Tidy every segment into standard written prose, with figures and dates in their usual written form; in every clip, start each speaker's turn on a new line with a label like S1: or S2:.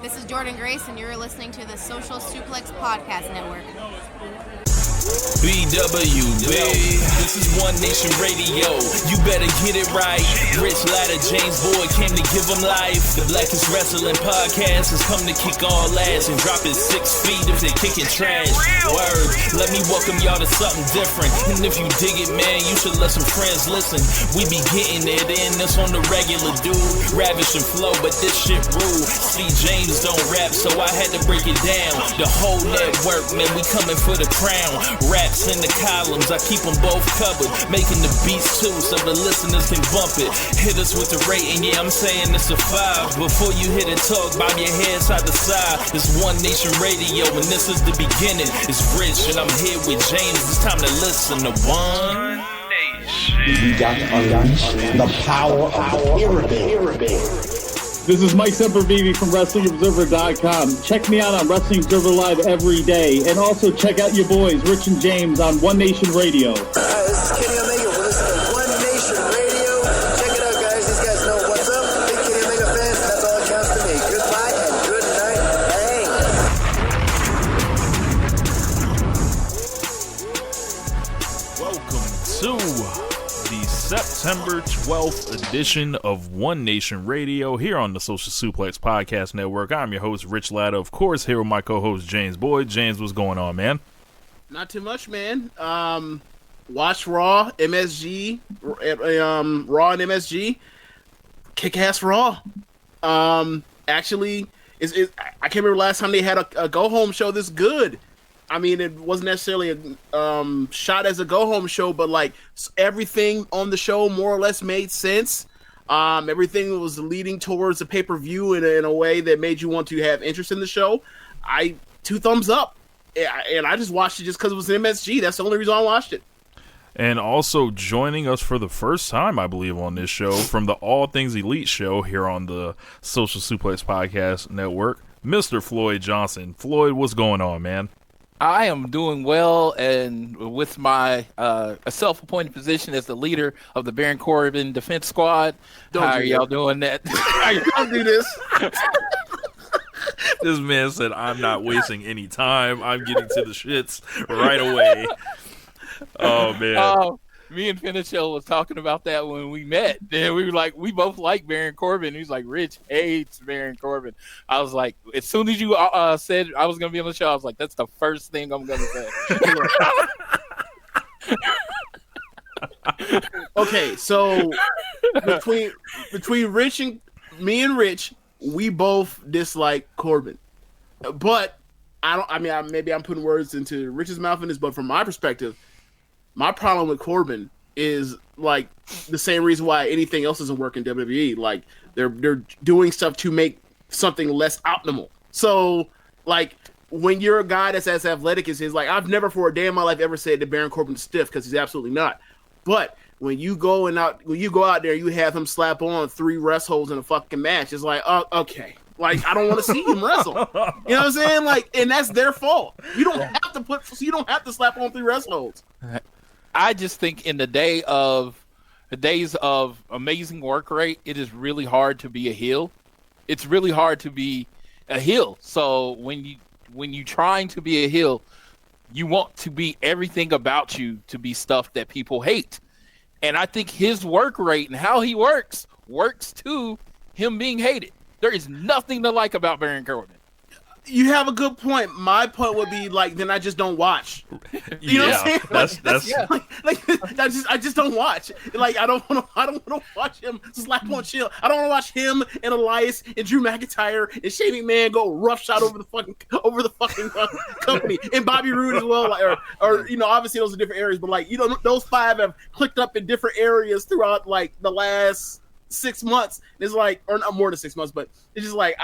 S1: This is Jordan Grace, and you're listening to the Social Suplex Podcast Network.
S2: BWB, this is One Nation Radio. You better get it right. Rich Latta, James Boyd came to give them life. The Blackest Wrestling Podcast has come to kick all ass and drop it 6 feet if they kicking trash. Word, let me welcome y'all to something different. And if you dig it, man, you should let some friends listen. We be getting it in, this on the regular dude. Ravish and flow, but this shit rude. See, James don't rap, so I had to break it down. The whole network, man, we coming for the crown. Raps in the columns, I keep them both covered. Making the beats too, so the listeners can bump it. Hit us with the rating, yeah, I'm saying it's a 5. Before you hit it, talk, bob your head side to side. It's One Nation Radio, and this is the beginning. It's Rich, and I'm here with James. It's time to listen to One Nation.
S3: We got to unleash the power of the pyramid.
S4: This is Mike Sempervive from WrestlingObserver.com. Check me out on Wrestling Observer Live every day. And also check out your boys, Rich and James, on One Nation Radio.
S5: This is Kenny Omega. We're listening to One Nation Radio. Check it out, guys. These guys know what's up. Big Kenny Omega fans. That's all it counts to me. Goodbye and good night. Bang.
S6: Welcome to the September 12th edition of One Nation Radio here on the Social Suplex Podcast Network. I'm your host, Rich Latta, of course, here with my co-host, James Boyd. James, what's going on, man?
S7: Not too much, man. Watch Raw, MSG, Raw and MSG. Kick-ass Raw. Actually, I can't remember last time they had a go-home show this good. I mean, it wasn't necessarily a shot as a go-home show, but like everything on the show more or less made sense. Everything was leading towards a pay-per-view in a way that made you want to have interest in the show. 2 thumbs up, and I just watched it just because it was an MSG. That's the only reason I watched it.
S6: And also joining us for the first time, I believe, on this show from the All Things Elite show here on the Social Suplex Podcast Network, Mr. Floyd Johnson. Floyd, what's going on, man?
S8: I am doing well, and with my self-appointed position as the leader of the Baron Corbin Defense Squad. How are y'all doing that?
S7: Don't do this.
S6: This man said, I'm not wasting any time. I'm getting to the shits right away. Oh, man.
S8: Me and Finichel was talking about that when we met. And we were like, we both like Baron Corbin. He's like, Rich hates Baron Corbin. I was like, as soon as you said I was going to be on the show, I was like, that's the first thing I'm going to
S7: say. Okay, so between Rich and me and Rich, we both dislike Corbin. But maybe I'm putting words into Rich's mouth in this, but from my perspective, my problem with Corbin is like the same reason why anything else doesn't work in WWE. Like they're doing stuff to make something less optimal. So like when you're a guy that's as athletic as his, like I've never for a day in my life ever said that Baron Corbin's stiff because he's absolutely not. But when you go out there, you have him slap on 3 rest holds in a fucking match. It's like, okay. Like I don't want to see him wrestle. You know what I'm saying? Like, and that's their fault. You don't have to slap on 3 rest holds.
S8: I just think in the days of amazing work rate, it is really hard to be a heel. It's really hard to be a heel. So when you trying to be a heel, you want to be everything about you to be stuff that people hate. And I think his work rate and how he works to him being hated. There is nothing to like about Baron Corbin.
S7: You have a good point. My point would be like, then I just don't watch. You know what I'm saying? I just don't watch. Like I don't want to watch him slap on Chill. I don't want to watch him and Elias and Drew McIntyre and Shane McMahon go roughshod over the fucking company and Bobby Roode as well. Like, or obviously those are different areas, but like those 5 have clicked up in different areas throughout like the last 6 months. It's like, or not more than 6 months, but it's just like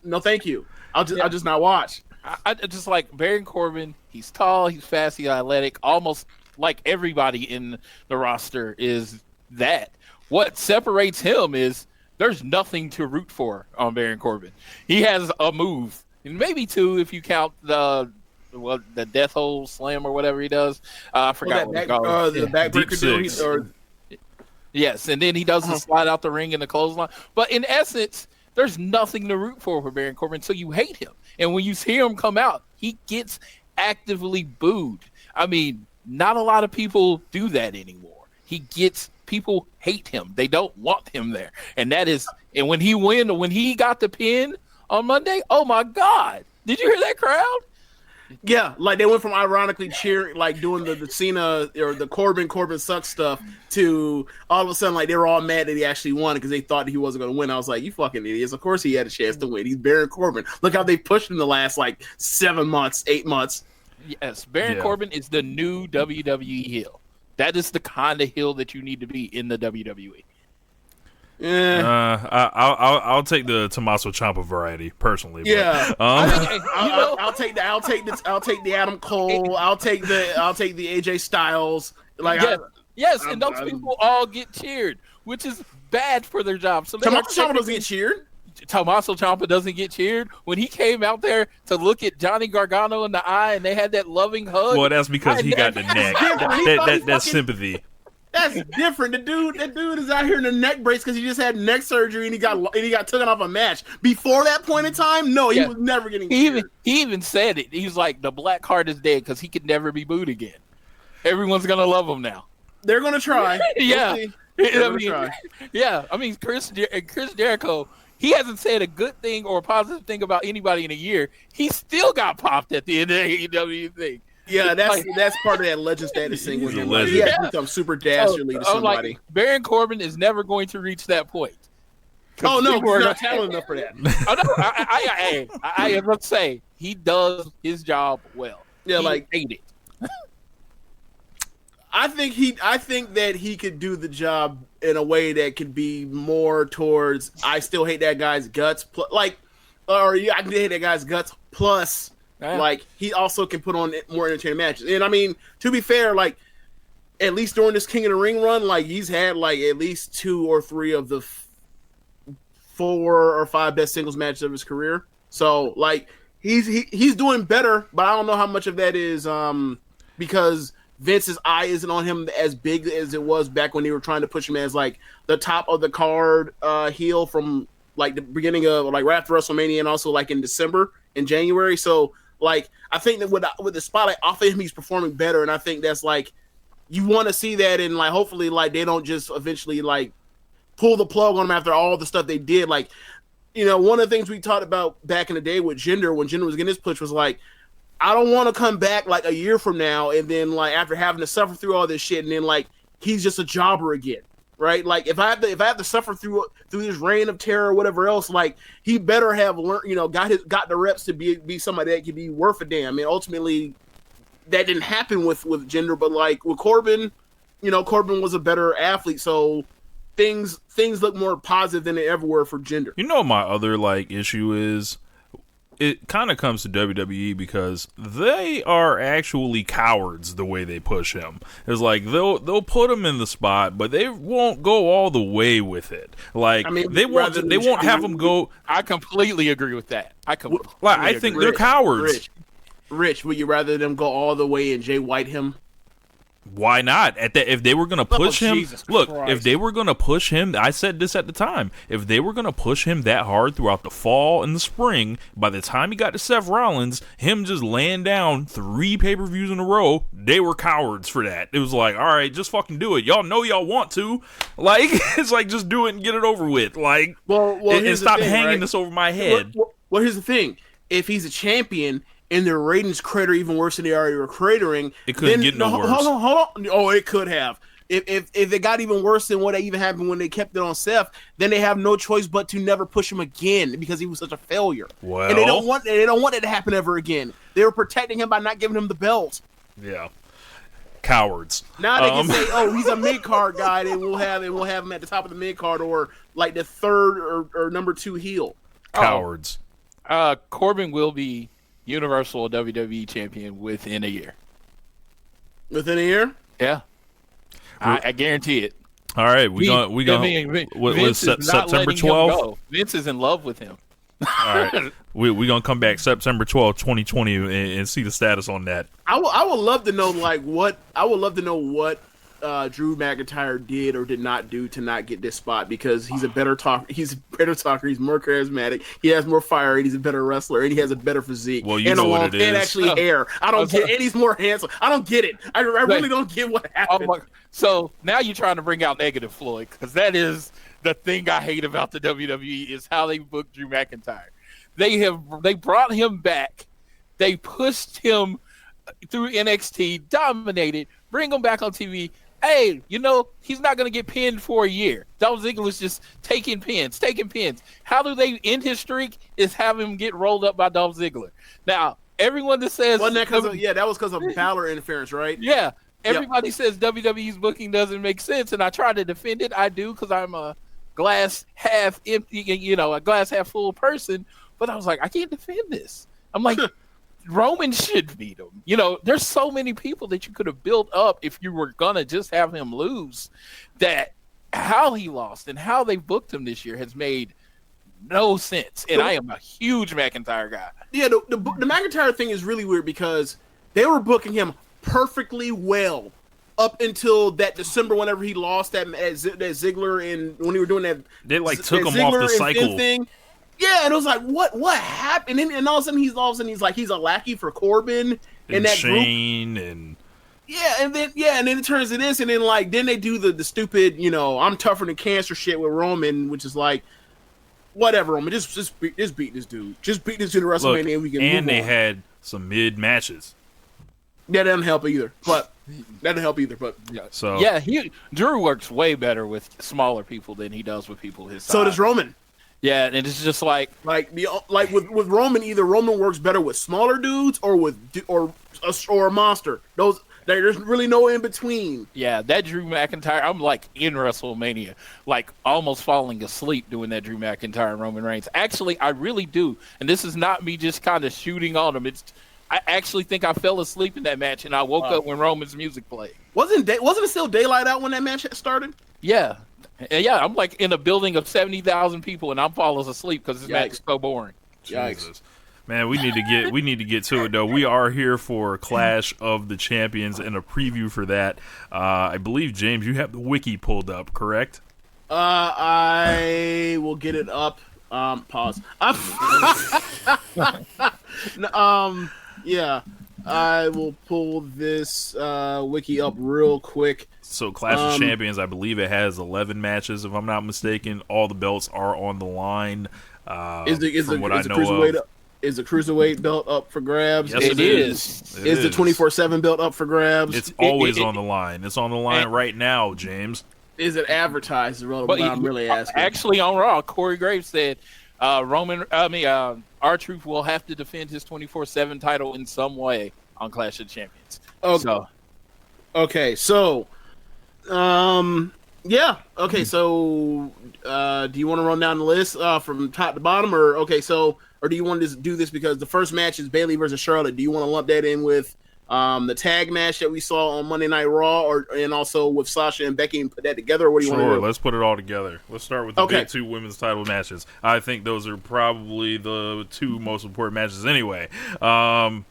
S7: no, thank you. I'll just not watch.
S8: I just like Baron Corbin. He's tall, he's fast, he's athletic. Almost like everybody in the roster is that. What separates him is there's nothing to root for on Baron Corbin. He has a move, and maybe 2 if you count the death hole slam or whatever he does. I forgot what it's called.
S7: The backbreaker.
S8: Yes, and then he does the slide out the ring in the clothesline. But in essence, There's nothing to root for Baron Corbin, so you hate him. And when you hear him come out, he gets actively booed. I mean, not a lot of people do that anymore. People hate him. They don't want him there. And when he got the pin on Monday, oh my God. Did you hear that crowd?
S7: Yeah, like they went from ironically cheering, like doing the Cena or the Corbin sucks stuff, to all of a sudden like they were all mad that he actually won because they thought he wasn't going to win. I was like, you fucking idiots! Of course he had a chance to win. He's Baron Corbin. Look how they pushed him the last like 7 months, 8 months.
S8: Yes, Baron Corbin is the new WWE heel. That is the kind of heel that you need to be in the WWE.
S6: I'll take the Tommaso Ciampa variety personally.
S7: Yeah,
S6: but,
S7: I'll take the Adam Cole. I'll take the AJ Styles. Like
S8: yes, and those people all get cheered, which is bad for their job. So
S7: Tommaso Ciampa doesn't get cheered.
S8: Tommaso Ciampa doesn't get cheered when he came out there to look at Johnny Gargano in the eye, and they had that loving hug.
S6: Well, that's because he got the neck. That's sympathy.
S7: That's different. That dude is out here in a neck brace because he just had neck surgery and he got taken off a match. Before that point in time, no, he was never getting cheered.
S8: He even said it. He was like, the black card is dead because he could never be booed again. Everyone's gonna love him now.
S7: They're gonna try.
S8: Yeah, I mean, Chris Jericho. He hasn't said a good thing or a positive thing about anybody in a year. He still got popped at the end of the AEW thing.
S7: Yeah, that's part of that legend status thing. With him. He has become super dastardly to somebody.
S8: Like, Baron Corbin is never going to reach that point.
S7: Oh no, he's not talented enough for that.
S8: I must say he does his job well.
S7: Yeah,
S8: he hate it.
S7: I think that he could do the job in a way that could be more towards I still hate that guy's guts, I can hate that guy's guts plus. Like, he also can put on more entertaining matches. And, I mean, to be fair, like, at least during this King of the Ring run, like, he's had, like, at least 2 or 3 of the 4 or 5 best singles matches of his career. So, like, he's doing better, but I don't know how much of that is because Vince's eye isn't on him as big as it was back when they were trying to push him as, like, the top of the card heel from, like, the beginning of, like, right after WrestleMania and also, like, in December and January. So, like, I think that with the spotlight off of him, he's performing better, and I think that's, like, you want to see that, and, like, hopefully, like, they don't just eventually, like, pull the plug on him after all the stuff they did. Like, you know, one of the things we talked about back in the day with Jinder, when Jinder was getting his push, was, like, I don't want to come back, like, a year from now, and then, like, after having to suffer through all this shit, and then, like, he's just a jobber again. Right, like if I have to suffer through this reign of terror or whatever else, like he better have learned, you know, got the reps to be somebody that can be worth a damn. I mean, ultimately, that didn't happen with Jinder, but like with Corbin, you know, Corbin was a better athlete, so things look more positive than they ever were for Jinder.
S6: You know, my other like issue is, it kind of comes to WWE because they are actually cowards the way they push him. It's like they'll put him in the spot, but they won't go all the way with it. Like, I mean, they won't have him go.
S8: I completely agree with that.
S6: I think they're cowards.
S7: Rich, would you rather them go all the way and Jay White him?
S6: Why not? If they were going to push him, look,
S7: Christ.
S6: if they were going to push him, I said this at the time, if they were going to push him that hard throughout the fall and the spring, by the time he got to Seth Rollins, him just laying down 3 pay-per-views in a row, they were cowards for that. It was like, all right, just fucking do it. Y'all know y'all want to. Like, it's like, just do it and get it over with. Like, and stop hanging this over my head.
S7: Well, here's the thing. If he's a champion and their ratings crater even worse than they already were cratering,
S6: it couldn't get no worse.
S7: Hold on. Oh, it could have. If it got even worse than what even happened when they kept it on Seth, then they have no choice but to never push him again because he was such a failure.
S6: Well,
S7: and they don't want it to happen ever again. They were protecting him by not giving him the belt.
S6: Yeah, cowards.
S7: Now they can say, "Oh, he's a mid card guy," and we'll have him at the top of the mid card or like the 3rd or number 2 heel.
S6: Cowards.
S8: Corbin will be Universal WWE champion within a year.
S7: Within a year?
S8: Yeah, I guarantee it.
S6: All right, we gonna September 12th.
S8: Vince is in love with him.
S6: All right, we gonna come back September 12th, 2020, and see the status on that.
S7: I would love to know what Drew McIntyre did or did not do to not get this spot, because he's a better talker. He's more charismatic. He has more fire, and he's a better wrestler, and he has a better physique.
S6: Well, you
S7: and
S6: know what it is.
S7: And actually hair. I don't get, and he's more handsome. I don't get it. I really don't get what happened.
S8: So now you're trying to bring out negative Floyd, because that is the thing I hate about the WWE is how they booked Drew McIntyre. They brought him back. They pushed him through NXT, dominated, bring him back on TV. Hey, he's not going to get pinned for a year. Dolph Ziggler's just taking pins. How do they end his streak is have him get rolled up by Dolph Ziggler. Now, everyone that says...
S7: Wasn't that because of... Yeah, that was because of Balor interference, right?
S8: Yeah. Everybody says WWE's booking doesn't make sense, and I try to defend it. I do, because I'm a glass half empty, a glass half full person. But I was like, I can't defend this. I'm like... Roman should beat him. There's so many people that you could have built up if you were going to just have him lose, that how he lost and how they booked him this year has made no sense. And I am a huge McIntyre guy. Yeah,
S7: the McIntyre thing is really weird, because they were booking him perfectly well up until that December whenever he lost that Ziggler, and when he were doing that.
S6: They took him off the cycle.
S7: Thing. Yeah, and it was like, what happened? And all of a sudden he's a lackey for Corbin and that
S6: Shane
S7: group.
S6: And
S7: then it turns to this, and then they do the stupid, I'm tougher than cancer shit with Roman, which is like, whatever, Roman, just beat this dude. Just beat this dude to WrestleMania, and we can move on.
S6: And they had some mid matches.
S7: That doesn't help either. But
S8: Drew works way better with smaller people than he does with people his size.
S7: So does Roman.
S8: Yeah, and it's just like
S7: with Roman, either Roman works better with smaller dudes or a monster. There's really no in between.
S8: Yeah, that Drew McIntyre, I'm like in WrestleMania, like almost falling asleep doing that Drew McIntyre and Roman Reigns. Actually, I really do, and this is not me just kind of shooting on him. I actually think I fell asleep in that match, and I woke up when Roman's music played.
S7: Wasn't it still daylight out when that match started?
S8: Yeah. Yeah, I'm like in a building of 70,000 people, and I'm falling asleep because this match is so boring.
S6: Jesus. Man, we need to get to it though. We are here for Clash of the Champions and a preview for that. I believe, James, you have the wiki pulled up, correct?
S7: I will get it up. Pause. Yeah, I will pull this wiki up real quick.
S6: So Clash of Champions, I believe it has 11 matches, if I'm not mistaken. All the belts are on the line. Is the
S7: cruiserweight belt up for grabs?
S6: Yes, it is.
S7: Is the 24/7 belt up for grabs?
S6: It's always on the line. It's on the line right now, James.
S7: Is it advertised? What I'm really asking.
S8: Actually, on Raw, Corey Graves said R-Truth will have to defend his 24/7 title in some way on Clash of Champions.
S7: Okay, so yeah. Okay, so do you want to run down the list from top to bottom, or do you want to do this because the first match is Bayley versus Charlotte? Do you want to lump that in with the tag match that we saw on Monday Night Raw, and also with Sasha and Becky, and put that together? Or what do you want to do?
S6: Sure, let's put it all together. Let's start with the big two women's title matches. I think those are probably the two most important matches anyway. For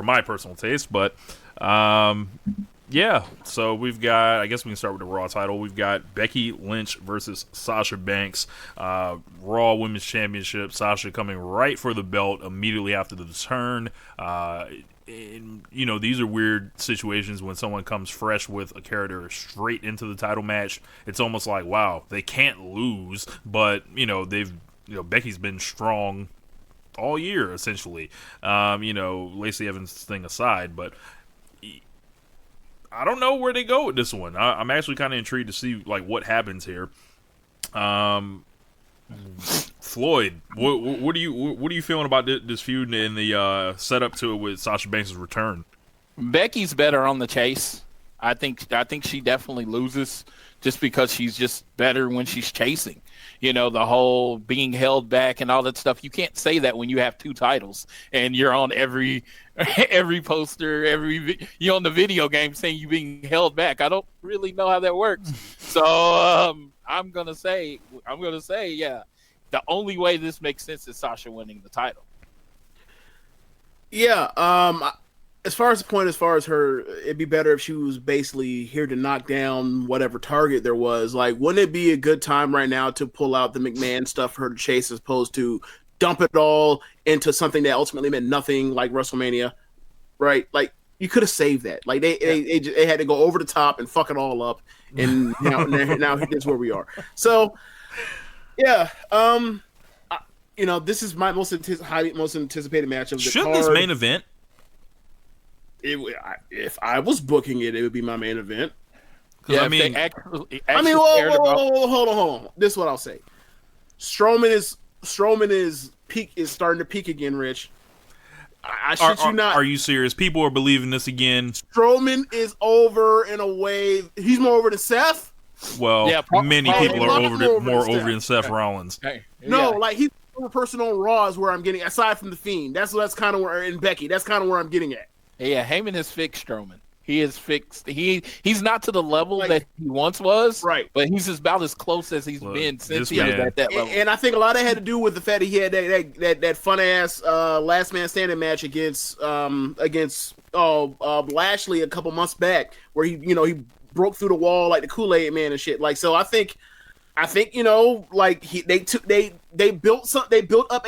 S6: my personal taste, but yeah, so we've got, I guess we can start with the Raw title. We've got Becky Lynch versus Sasha Banks, Raw Women's Championship. Sasha coming right for the belt immediately after the turn. These are weird situations when someone comes fresh with a character straight into the title match. It's almost like, wow, they can't lose, but, Becky's been strong all year, essentially. Lacey Evans thing aside, but I don't know where they go with this one. I'm actually kind of intrigued to see what happens here. Floyd, what are you feeling about this feud and the setup to it with Sasha Banks' return?
S8: Becky's better on the chase. I think she definitely loses just because she's just better when she's chasing. The whole being held back and all that stuff. You can't say that when you have two titles and you're on every poster, you're on the video game saying you're being held back. I don't really know how that works. So I'm gonna say, yeah, the only way this makes sense is Sasha winning the title.
S7: Yeah, as far as the point, as far as her, it'd be better if she was basically here to knock down whatever target there was. Like, wouldn't it be a good time right now to pull out the McMahon stuff for her to chase, as opposed to dump it all into something that ultimately meant nothing, like WrestleMania, right? Like, you could have saved that. Like, they had to go over the top and fuck it all up, and now here's where we are. So, yeah, this is my most anticipated match of the
S6: Shouldn't
S7: card.
S6: this main event?
S7: If I was booking it, it would be my main event.
S8: Yeah,
S6: I mean,
S7: hold on. This is what I'll say. Strowman is starting to peak again, Rich. I shit you not.
S6: Are you serious? People are believing this again.
S7: Strowman is over in a way. He's more over than Seth.
S6: Well, many people are more over than Seth Rollins.
S7: No, like he's the over person on Raw is where I'm getting. Aside from the Fiend, that's kind of where, and Becky, that's kind of where I'm getting at.
S8: Yeah, Heyman has fixed Strowman. He is fixed. He's not to the level that he once was,
S7: right?
S8: But he's about as close as he's been since he was at that level.
S7: And I think a lot of it had to do with the fact that he had that fun ass last man standing match against Lashley a couple months back, where he broke through the wall like the Kool-Aid Man and shit. Like, so I think like they built up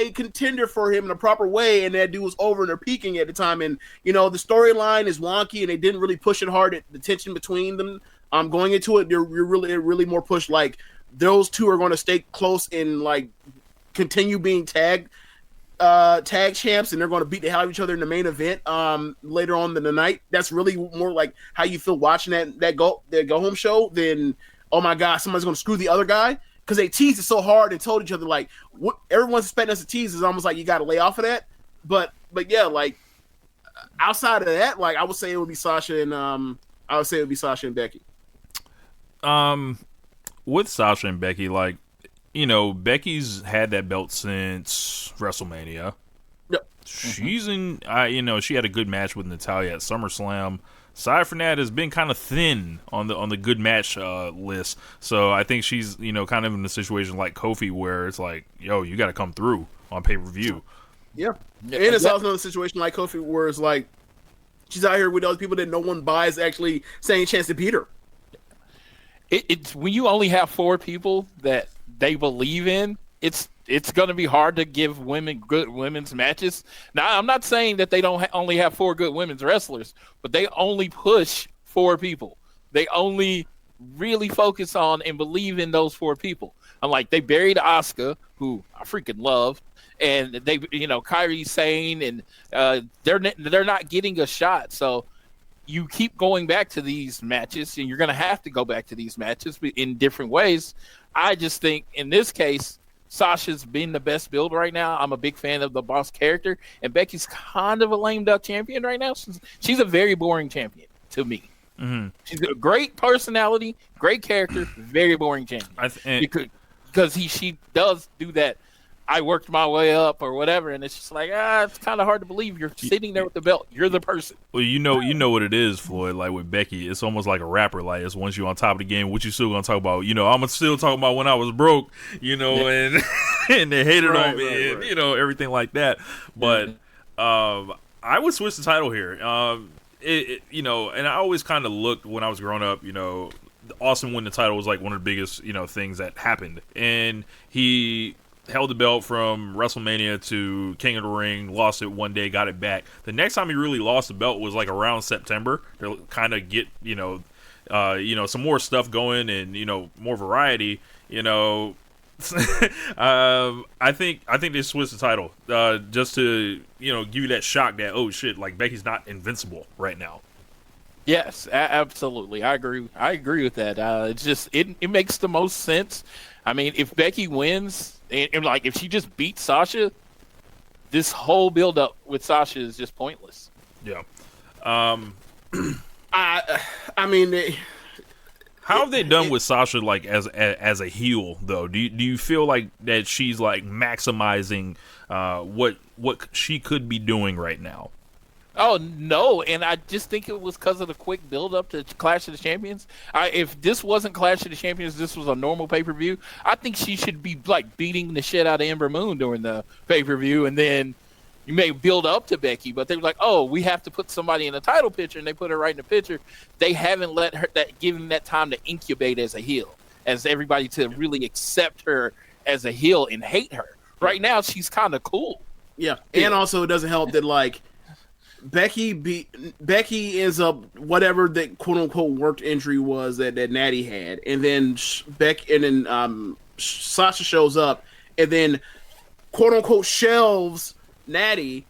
S7: a contender for him in a proper way, and that dude was over and they're peaking at the time, and the storyline is wonky and they didn't really push it hard. The tension between them going into it, it really more pushed like those two are going to stay close and like continue being tag champs, and they're going to beat the hell out of each other in the main event later on in the night. That's really more like how you feel watching that go home show than, oh my God, somebody's going to screw the other guy, because they teased it so hard and told each other like what everyone's expecting us to tease is almost like you got to lay off of that. But yeah, like outside of that, like I would say it would be Sasha and Becky.
S6: With Sasha and Becky, like Becky's had that belt since WrestleMania.
S7: Yep.
S6: She's in. She had a good match with Natalya at SummerSlam. Aside from that, has been kind of thin on the good match list. So I think she's kind of in a situation like Kofi, where it's like, yo, you got to come through on pay-per-view.
S7: Yeah, and it's also another situation like Kofi, where it's like she's out here with other people that no one buys actually saying a chance to beat her.
S8: It's when you only have 4 people that they believe in, it's going to be hard to give women good women's matches. Now, I'm not saying that they don't only have 4 good women's wrestlers, but they only push 4 people. They only really focus on and believe in those 4 people. I'm like, they buried Asuka, who I freaking love, and they, Kairi Sane, and they're not getting a shot. So you keep going back to these matches, and you're going to have to go back to these matches in different ways. I just think in this case, Sasha's been the best build right now. I'm a big fan of the boss character, and Becky's kind of a lame duck champion right now. She's a very boring champion to me.
S6: Mm-hmm.
S8: She's a great personality, great character, very boring champion. Because she does do that. I worked my way up or whatever, and it's just like, it's kind of hard to believe you're sitting there with the belt. You're the person.
S6: Well, you know what it is, Floyd. Like with Becky, it's almost like a rapper. Like it's once you're on top of the game, what you still gonna talk about? I'm still talking about when I was broke, and and they hated on me, and everything like that. But I would switch the title here. And I always kind of looked when I was growing up, Austin winning the title was like one of the biggest, things that happened, and he held the belt from WrestleMania to King of the Ring, lost it one day, got it back. The next time he really lost the belt was like around September to kind of get, some more stuff going and, more variety, I think they switched the title just to, give you that shock that, oh shit, like Becky's not invincible right now.
S8: Yes, absolutely. I agree with that. It's just, it makes the most sense. I mean, if Becky wins, and like if she just beats Sasha, this whole build up with Sasha is just pointless.
S6: Yeah.
S7: I mean,
S6: how have they done with Sasha like as a heel though? Do you feel like that she's like maximizing what she could be doing right now?
S8: Oh, no, and I just think it was because of the quick build-up to Clash of the Champions. If this wasn't Clash of the Champions, this was a normal pay-per-view, I think she should be, like, beating the shit out of Ember Moon during the pay-per-view and then, You may build up to Becky, but they were like, oh, we have to put somebody in the title picture, and they put her right in the picture. They haven't let her given that time to incubate as a heel, as everybody to really accept her as a heel and hate her. Right now, she's kind of cool.
S7: Yeah, and also it doesn't help that like Becky ends up whatever that quote unquote worked injury was that Natty had, and then Sasha shows up, and then quote unquote shelves Natty,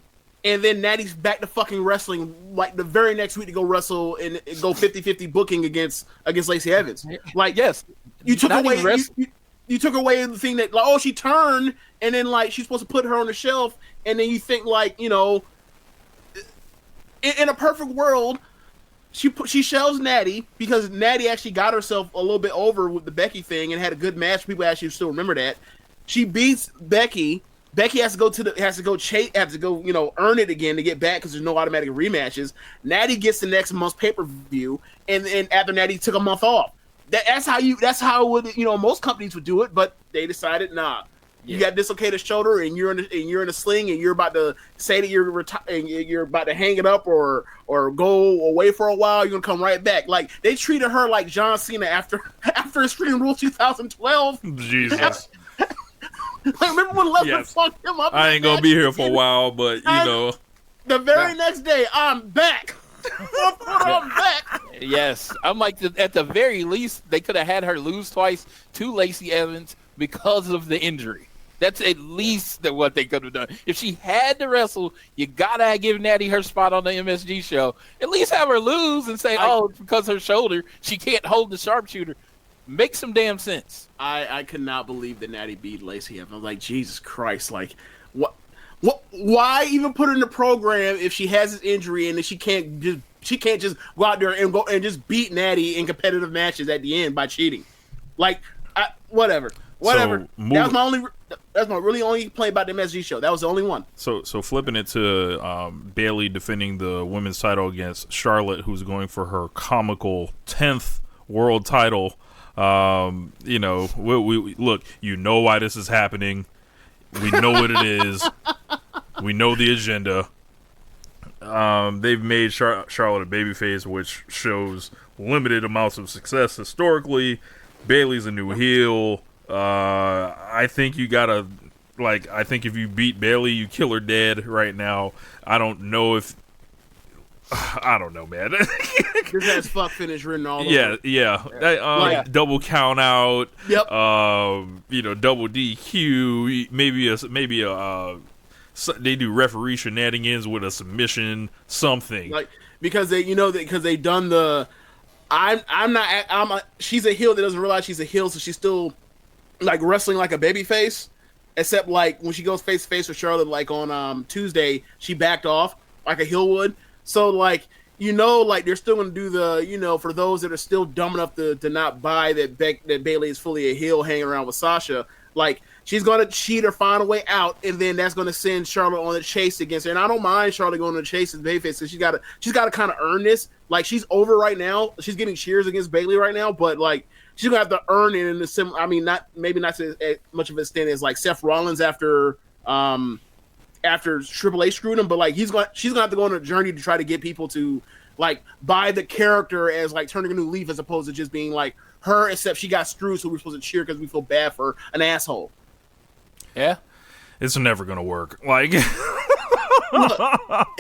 S7: and then Natty's back to fucking wrestling like the very next week to go wrestle and go 50-50 booking against Lacey Evans. Like,
S8: yes,
S7: you took away you took away the thing that like, oh, she turned, and then like she's supposed to put her on the shelf, and then you think like, you know, in a perfect world, she shelves Natty because Natty actually got herself a little bit over with the Becky thing and had a good match. People actually still remember that. She beats Becky. Becky has to go you know, earn it again to get back because there's no automatic rematches. Natty gets the next month's pay-per-view, and after Natty took a month off. That's how most companies would do it, but they decided nah. You got dislocated shoulder, and you're in a sling, and you're about to say that you're about to hang it up or go away for a while. You're gonna come right back. Like they treated her like John Cena after Extreme Rules 2012.
S6: Jesus.
S7: Remember when Lesnar fucked him up?
S6: I ain't gonna be here for a while, but you know.
S7: The very next day, I'm back. I'm back.
S8: Yes, I'm like at the very least they could have had her lose twice to Lacey Evans because of the injury. That's at least what they could have done. If she had to wrestle, you gotta give Natty her spot on the MSG show. At least have her lose and say, "Oh, because her shoulder, she can't hold the sharpshooter." Make some damn sense.
S7: I could not believe that Natty beat Lacey Evans. I was like, Jesus Christ! Like, what? Why even put her in the program if she has this injury and that she can't just go out there and just beat Natty in competitive matches at the end by cheating? Like, whatever.
S6: So,
S7: that's my really only play about the MSG show. That was the only one.
S6: So flipping it to Bayley defending the women's title against Charlotte, who's going for her comical 10th world title. You know, we look. You know why this is happening. We know what it is. We know the agenda. They've made Charlotte a babyface, which shows limited amounts of success historically. Bayley's a new heel. I think you gotta, like, I think if you beat Bayley, you kill her dead right now. I don't know, man.
S7: This has fuck finish written all over.
S6: Yeah. Double count out.
S7: Yep.
S6: You know, double DQ. Maybe they do referee shenanigans with a submission, something.
S7: Like because they done the. She's a heel that doesn't realize she's a heel, so she's still like wrestling like a baby face. Except like when she goes face to face with Charlotte, like on Tuesday, she backed off like a heel would. So, like, like they're still going to do the, for those that are still dumb enough to not buy that Bayley is fully a heel hanging around with Sasha, like, she's going to cheat or find a way out, and then that's going to send Charlotte on the chase against her. And I don't mind Charlotte going on the chase as Babyface, because she's got to kind of earn this. Like, she's over right now. She's getting cheers against Bayley right now, but, like, she's going to have to earn it in the similar, I mean, not to as much of a extent as, like, Seth Rollins after Triple H screwed him, but like she's gonna have to go on a journey to try to get people to like buy the character as like turning a new leaf as opposed to just being like her, except she got screwed, so we're supposed to cheer because we feel bad for an asshole.
S8: Yeah,
S6: it's never gonna work. Like,
S7: look,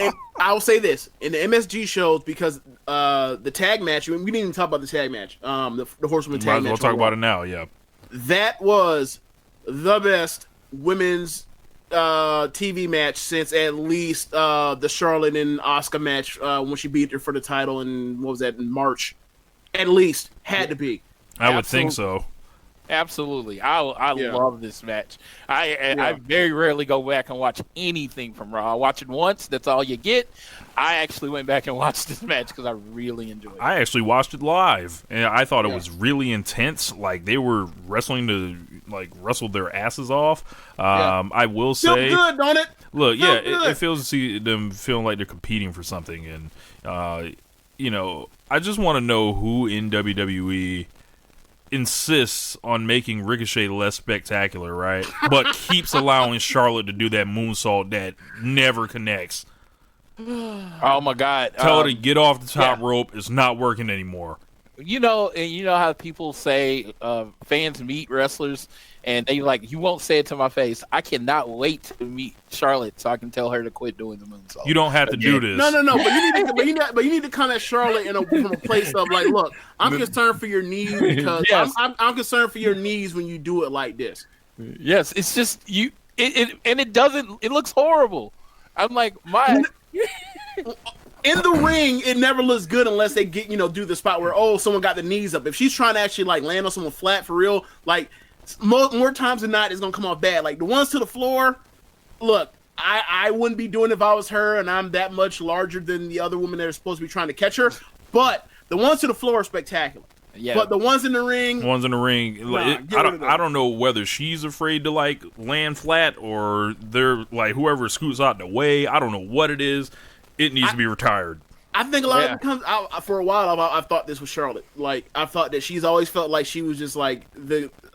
S7: and I'll say this in the MSG shows because the tag match. We didn't even talk about the tag match. The Horsewoman tag match.
S6: We'll talk about it now. Yeah,
S7: that was the best women's TV match since at least the Charlotte and Asuka match when she beat her for the title in in March. At least had to be.
S6: I would think so.
S8: Absolutely, I love this match. I very rarely go back and watch anything from Raw. I watch it once. That's all you get. I actually went back and watched this match because I really enjoyed it.
S6: I actually watched it live, and I thought it was really intense. Like they were wrestling to wrestle their asses off. I will say,
S7: feel good, don't it?
S6: Look, it feels to see them feeling like they're competing for something, and I just want to know who in WWE insists on making Ricochet less spectacular, right? But keeps allowing Charlotte to do that moonsault that never connects.
S8: Oh my God!
S6: Tell her to get off the top rope. It's not working anymore.
S8: You know, and you know how people say fans meet wrestlers and they like, you won't say it to my face. I cannot wait to meet Charlotte so I can tell her to quit doing the moonsault.
S6: You don't have to do this.
S7: No. But you need to come at Charlotte from a place of like, look, I'm concerned for your knees because I'm concerned for your knees when you do it like this.
S8: Yes, it's just you. It doesn't. It looks horrible. I'm like
S7: In the ring, it never looks good unless they get, do the spot where, someone got the knees up. If she's trying to actually like land on someone flat for real, like more times than not, it's gonna come off bad. Like the ones to the floor, look, I wouldn't be doing it if I was her, and I'm that much larger than the other women that are supposed to be trying to catch her. But the ones to the floor are spectacular. Yeah. But the ones in the ring,
S6: I don't know whether she's afraid to like land flat or they're like whoever scoots out the way. I don't know what it is. It needs to be retired.
S7: I think a lot of it comes out for a while. I've thought this was Charlotte. Like I thought that she's always felt like she was just like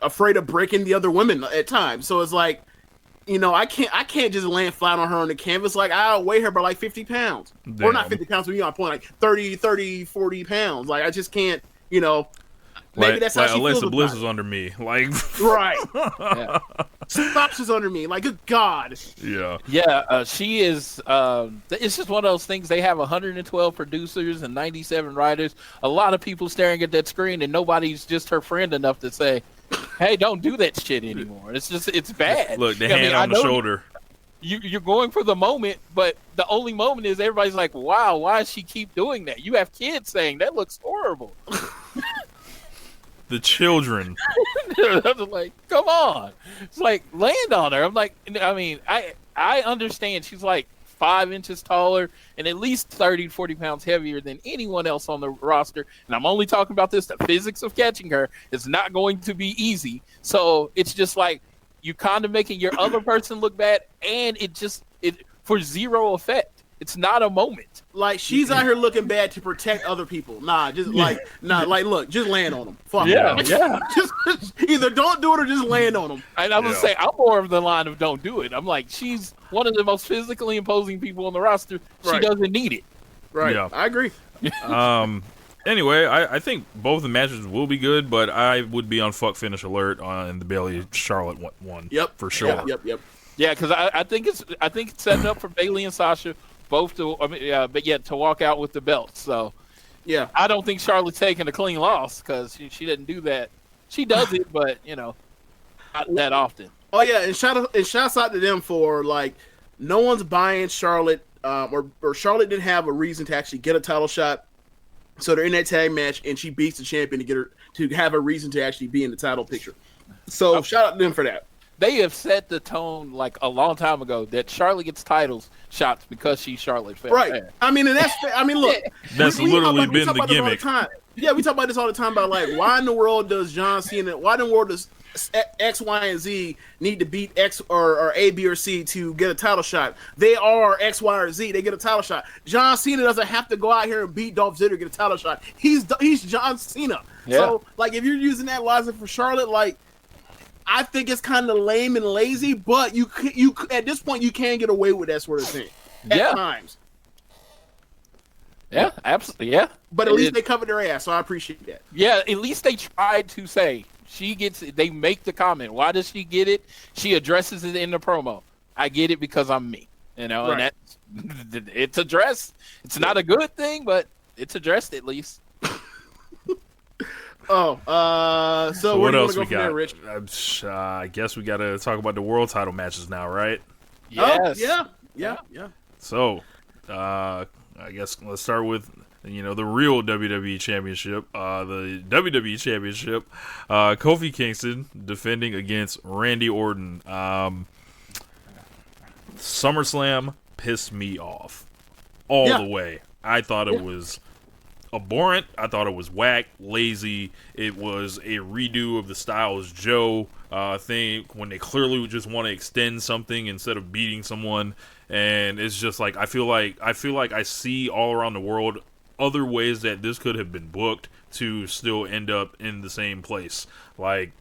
S7: afraid of breaking the other women at times. So it's like, I can't just land flat on her on the canvas. Like I'll weigh her by like 50 pounds, or not 50 pounds. But on point, like 30, 40 pounds. Like I just can't. Maybe that's how she feels.
S6: Alexa Bliss is under me, like
S7: right. Stops is under me, like good God.
S8: Yeah. She is. It's just one of those things. They have 112 producers and 97 writers. A lot of people staring at that screen, and nobody's just her friend enough to say, "Hey, don't do that shit anymore." It's bad.
S6: Look, the hand on the shoulder.
S8: You're going for the moment, but the only moment is everybody's like, "Wow, why does she keep doing that?" You have kids saying that looks horrible.
S6: The children.
S8: I'm like, come on. It's like, land on her. I'm like, I mean, I understand she's like 5 inches taller and at least 30 to 40 pounds heavier than anyone else on the roster. And I'm only talking about this. The physics of catching her is not going to be easy. So it's just like you kind of making your other person look bad, and it for zero effect. It's not a moment.
S7: Like she's out here looking bad to protect other people. Look, just land on them. Fuck
S8: yeah.
S7: Just either don't do it or just land on them.
S8: And I'm gonna say I'm more of the line of don't do it. I'm like, she's one of the most physically imposing people on the roster. She doesn't need it.
S7: Right. Yeah. I agree.
S6: Anyway, I think both the matches will be good, but I would be on fuck finish alert on the Bayley Charlotte one.
S7: Yep.
S6: For sure.
S7: Yep.
S8: Yeah, because I think it's setting up for Bayley and Sasha both to to walk out with the belts. So
S7: yeah,
S8: I don't think Charlotte's taking a clean loss because she didn't do that. She does it, but not that often.
S7: Oh yeah, and shouts out to them for like no one's buying Charlotte, or Charlotte didn't have a reason to actually get a title shot. So they're in that tag match, and she beats the champion to have a reason to actually be in the title picture. So shout out to them for that.
S8: They have set the tone like a long time ago that Charlotte gets titles shots because she's Charlotte.
S7: Right. I mean, and that's. I mean, look,
S6: that's literally been the gimmick.
S7: Yeah, we talk about this all the time about like why in the world does John Cena? Why in the world does X, Y, and Z need to beat X or A, B, or C to get a title shot? They are X, Y, or Z. They get a title shot. John Cena doesn't have to go out here and beat Dolph Ziggler to get a title shot. He's John Cena. Yeah. So like, if you're using that logic for Charlotte, like. I think it's kind of lame and lazy, but you at this point you can get away with that sort of thing at times.
S8: Yeah, absolutely. Yeah,
S7: but at least they covered their ass, so I appreciate that.
S8: Yeah, at least they tried to say she gets it. They make the comment. Why does she get it? She addresses it in the promo. I get it because I'm me. And that's it's addressed. It's not a good thing, but it's addressed at least.
S7: So
S6: what else we got?
S7: There, Rich?
S6: I guess we got to talk about the world title matches now, right?
S8: Yes.
S7: Yeah.
S6: So, I guess let's start with the real WWE Championship. The WWE Championship. Kofi Kingston defending against Randy Orton. SummerSlam pissed me off all the way. I thought it was abhorrent. I thought it was whack, lazy. It was a redo of the Styles Joe thing when they clearly just want to extend something instead of beating someone. And it's just like I feel like I see all around the world other ways that this could have been booked to still end up in the same place. Like,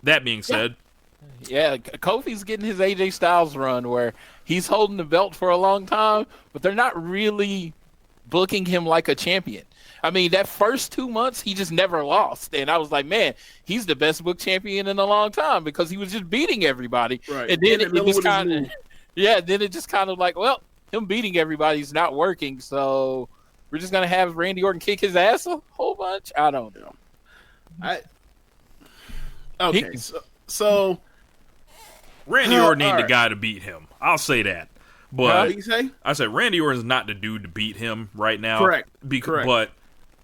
S6: that being said,
S8: yeah, Kofi's getting his AJ Styles run where he's holding the belt for a long time, but they're not really booking him like a champion. I mean, that first 2 months, he just never lost. And I was like, man, he's the best book champion in a long time because he was just beating everybody.
S7: Right.
S8: And then it just kind of, then it just kind of like, well, him beating everybody's not working. So we're just going to have Randy Orton kick his ass a whole bunch? I don't know.
S7: So
S6: Randy Orton ain't the guy to beat him. I'll say that. But
S7: what do you say?
S6: I said Randy Orton's not the dude to beat him right now.
S7: Correct.
S6: But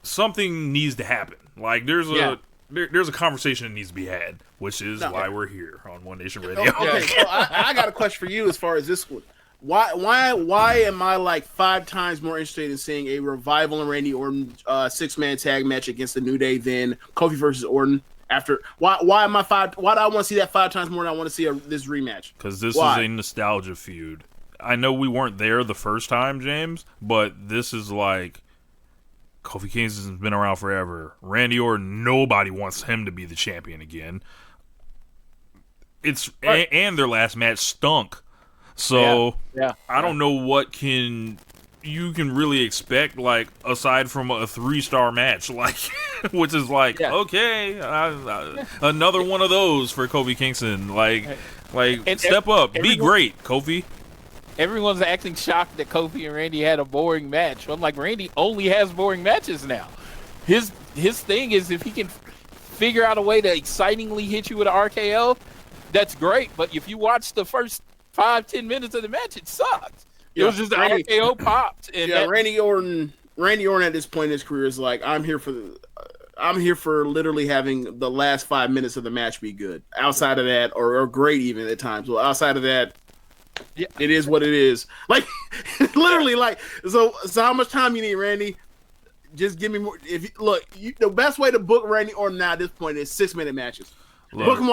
S6: something needs to happen. Like there's a conversation that needs to be had, which is why we're here on One Nation Radio.
S7: Okay, so I got a question for you as far as this one. Why am I like 5 times more interested in seeing a Revival and Randy Orton 6-man tag match against the New Day than Kofi versus Orton? Why do I want to see that 5 times more than I want to see this rematch?
S6: Because this is a nostalgia feud. I know we weren't there the first time, James, but this is like Kofi Kingston's been around forever. Randy Orton, nobody wants him to be the champion again. And their last match stunk. So I don't know what you can really expect, like, aside from a 3-star match, like, which is like, okay, another one of those for Kofi Kingston. Like step up, be great, Kofi.
S8: Everyone's acting shocked that Kofi and Randy had a boring match. I'm like, Randy only has boring matches now. His thing is if he can figure out a way to excitingly hit you with an RKO, that's great. But if you watch the first 5-10 minutes of the match, it sucked. It was just the RKO popped. And
S7: Randy Orton at this point in his career is like, I'm here for literally having the last 5 minutes of the match be good. Outside of that, or great even at times. Well, outside of that, it is what it is. Like, literally, like, so how much time you need, Randy? Just give me more. The best way to book Randy Orton now at this point is 6-minute matches. Book him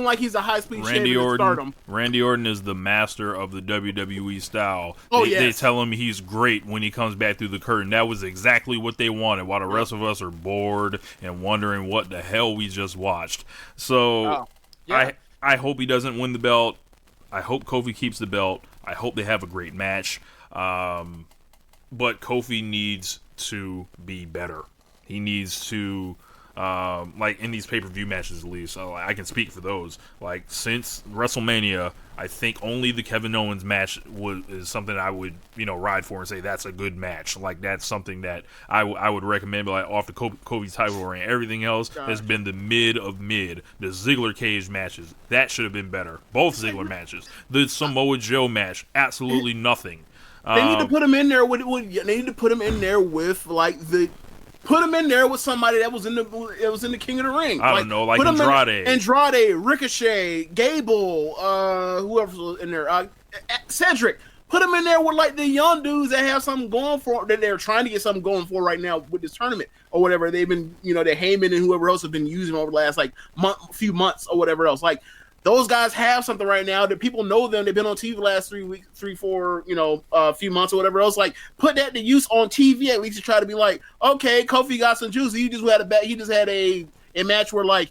S7: like he's a high-speed champion to stardom.
S6: Randy Orton is the master of the WWE style.
S7: Yes.
S6: They tell him he's great when he comes back through the curtain. That was exactly what they wanted, while the rest of us are bored and wondering what the hell we just watched. So I hope he doesn't win the belt. I hope Kofi keeps the belt. I hope they have a great match. But Kofi needs to be better. He needs to... like in these pay-per-view matches, at least, I can speak for those. Like, since WrestleMania, I think only the Kevin Owens match is something I would, ride for and say that's a good match. Like, that's something that I would recommend. But like, off the Kobe title reign, everything else has been the mid of mid. The Ziggler cage matches, that should have been better. Both Ziggler matches. The Samoa Joe match, absolutely nothing.
S7: They need to put him in there with. They need to put him in there with Put him in there with somebody that was in the King of the Ring.
S6: I don't know, like Andrade.
S7: Andrade, Ricochet, Gable, whoever's in there, Cedric. Put him in there with like the young dudes that have something going for, that they're trying to get something going for right now with this tournament or whatever. They've been, that Heyman and whoever else have been using over the last few months or whatever else. Like, those guys have something right now that people know them. They've been on TV the last 3 weeks, 4, few months or whatever else. Like, put that to use on TV at least to try to be like, okay, Kofi got some juice. He just had a match where like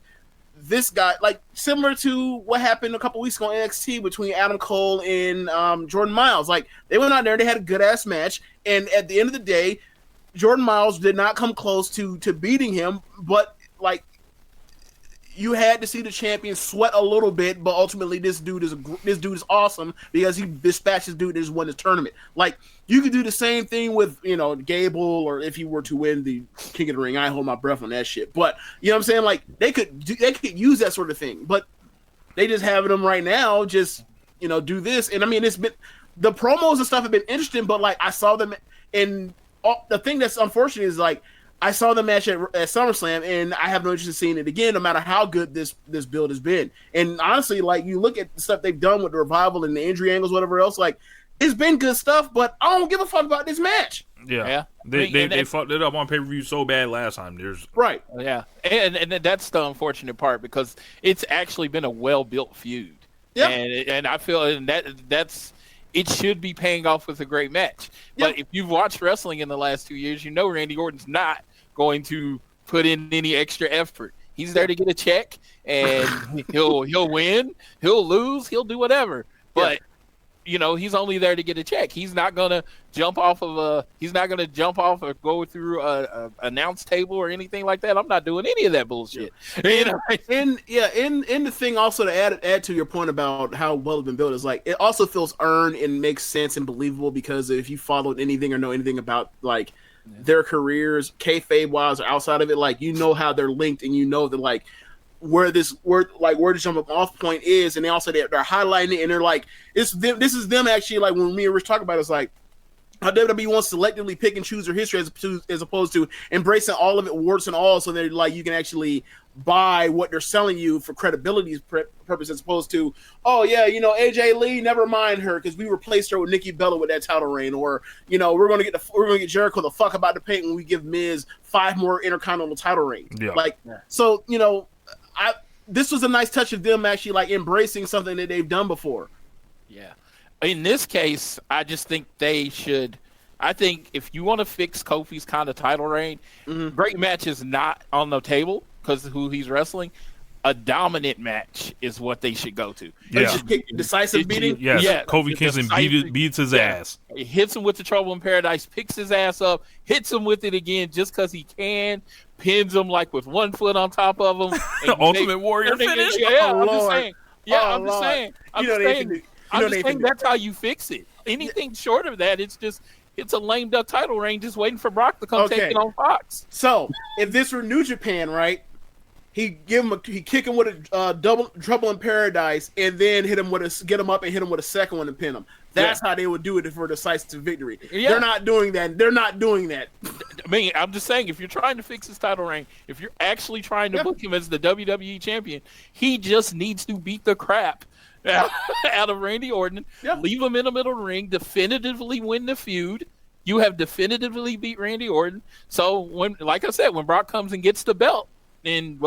S7: this guy, like similar to what happened a couple weeks ago on NXT between Adam Cole and Jordan Miles. Like, they went out there, they had a good ass match, and at the end of the day, Jordan Miles did not come close to beating him, but like, you had to see the champion sweat a little bit, but ultimately this dude is awesome because he dispatched this dude that just won his tournament. Like, you could do the same thing with, Gable, or if he were to win the King of the Ring. I hold my breath on that shit. But, you know what I'm saying? Like, they could use that sort of thing. But they just have them right now just, do this. And, I mean, it's been – the promos and stuff have been interesting, but, like, I saw them – and the thing that's unfortunate is, like, I saw the match at SummerSlam, and I have no interest in seeing it again, no matter how good this build has been. And honestly, like, you look at the stuff they've done with the Revival and the injury angles, whatever else, like, it's been good stuff, but I don't give a fuck about this match.
S6: Yeah. They fucked it up on pay-per-view so bad last time.
S7: Right.
S8: Yeah. And that's the unfortunate part, because it's actually been a well-built feud.
S7: Yeah.
S8: And I feel that's it should be paying off with a great match. But if you've watched wrestling in the last 2 years, you know Randy Orton's not going to put in any extra effort. He's there to get a check, and he'll win, he'll lose, he'll do whatever. But he's only there to get a check. He's not gonna jump off or go through a announce table or anything like that. I'm not doing any of that bullshit.
S7: And the thing also to add to your point about how well it's been built is like it also feels earned and makes sense and believable, because if you followed anything or know anything about like their careers, kayfabe wise or outside of it, like how they're linked, and that like where the jumping off point is, and they also they're highlighting it, and they're like this is them actually, like when me and Rich talk about it, it's like how WWE wants to selectively pick and choose their history as opposed to embracing all of it, warts and all, so that like you can actually buy what they're selling you for credibility purpose, as opposed to, oh yeah, AJ Lee, never mind her because we replaced her with Nikki Bella with that title reign, or we're gonna get Jericho the fuck about the paint when we give Miz 5 more Intercontinental title reigns. So this was a nice touch of them actually like embracing something that they've done before.
S8: Yeah. In this case, I just think they should. I think if you want to fix Kofi's kind of title reign, great match is not on the table because of who he's wrestling. A dominant match is what they should go to.
S6: Yeah.
S7: Decisive beating?
S6: Yes.
S8: Yeah.
S6: Kofi Kingston beats his ass.
S8: He hits him with the Trouble in Paradise, picks his ass up, hits him with it again just because he can, pins him like with one foot on top of him.
S6: Ultimate Warrior finish?
S8: I'm just saying. I'm just saying that's how you fix it. Anything short of that, it's a lame duck title reign just waiting for Brock to come take it on Fox.
S7: So if this were New Japan, right? He kick him with a double Trouble in Paradise, and then get him up and hit him with a second one and pin him. That's how they would do it for a decisive victory. Yeah. They're not doing that.
S8: I mean, I'm just saying, if you're trying to fix his title reign, if you're actually trying to book him as the WWE champion, he just needs to beat the crap out of Randy Orton, leave him in the middle of the ring, definitively win the feud. You have definitively beat Randy Orton. So when Brock comes and gets the belt in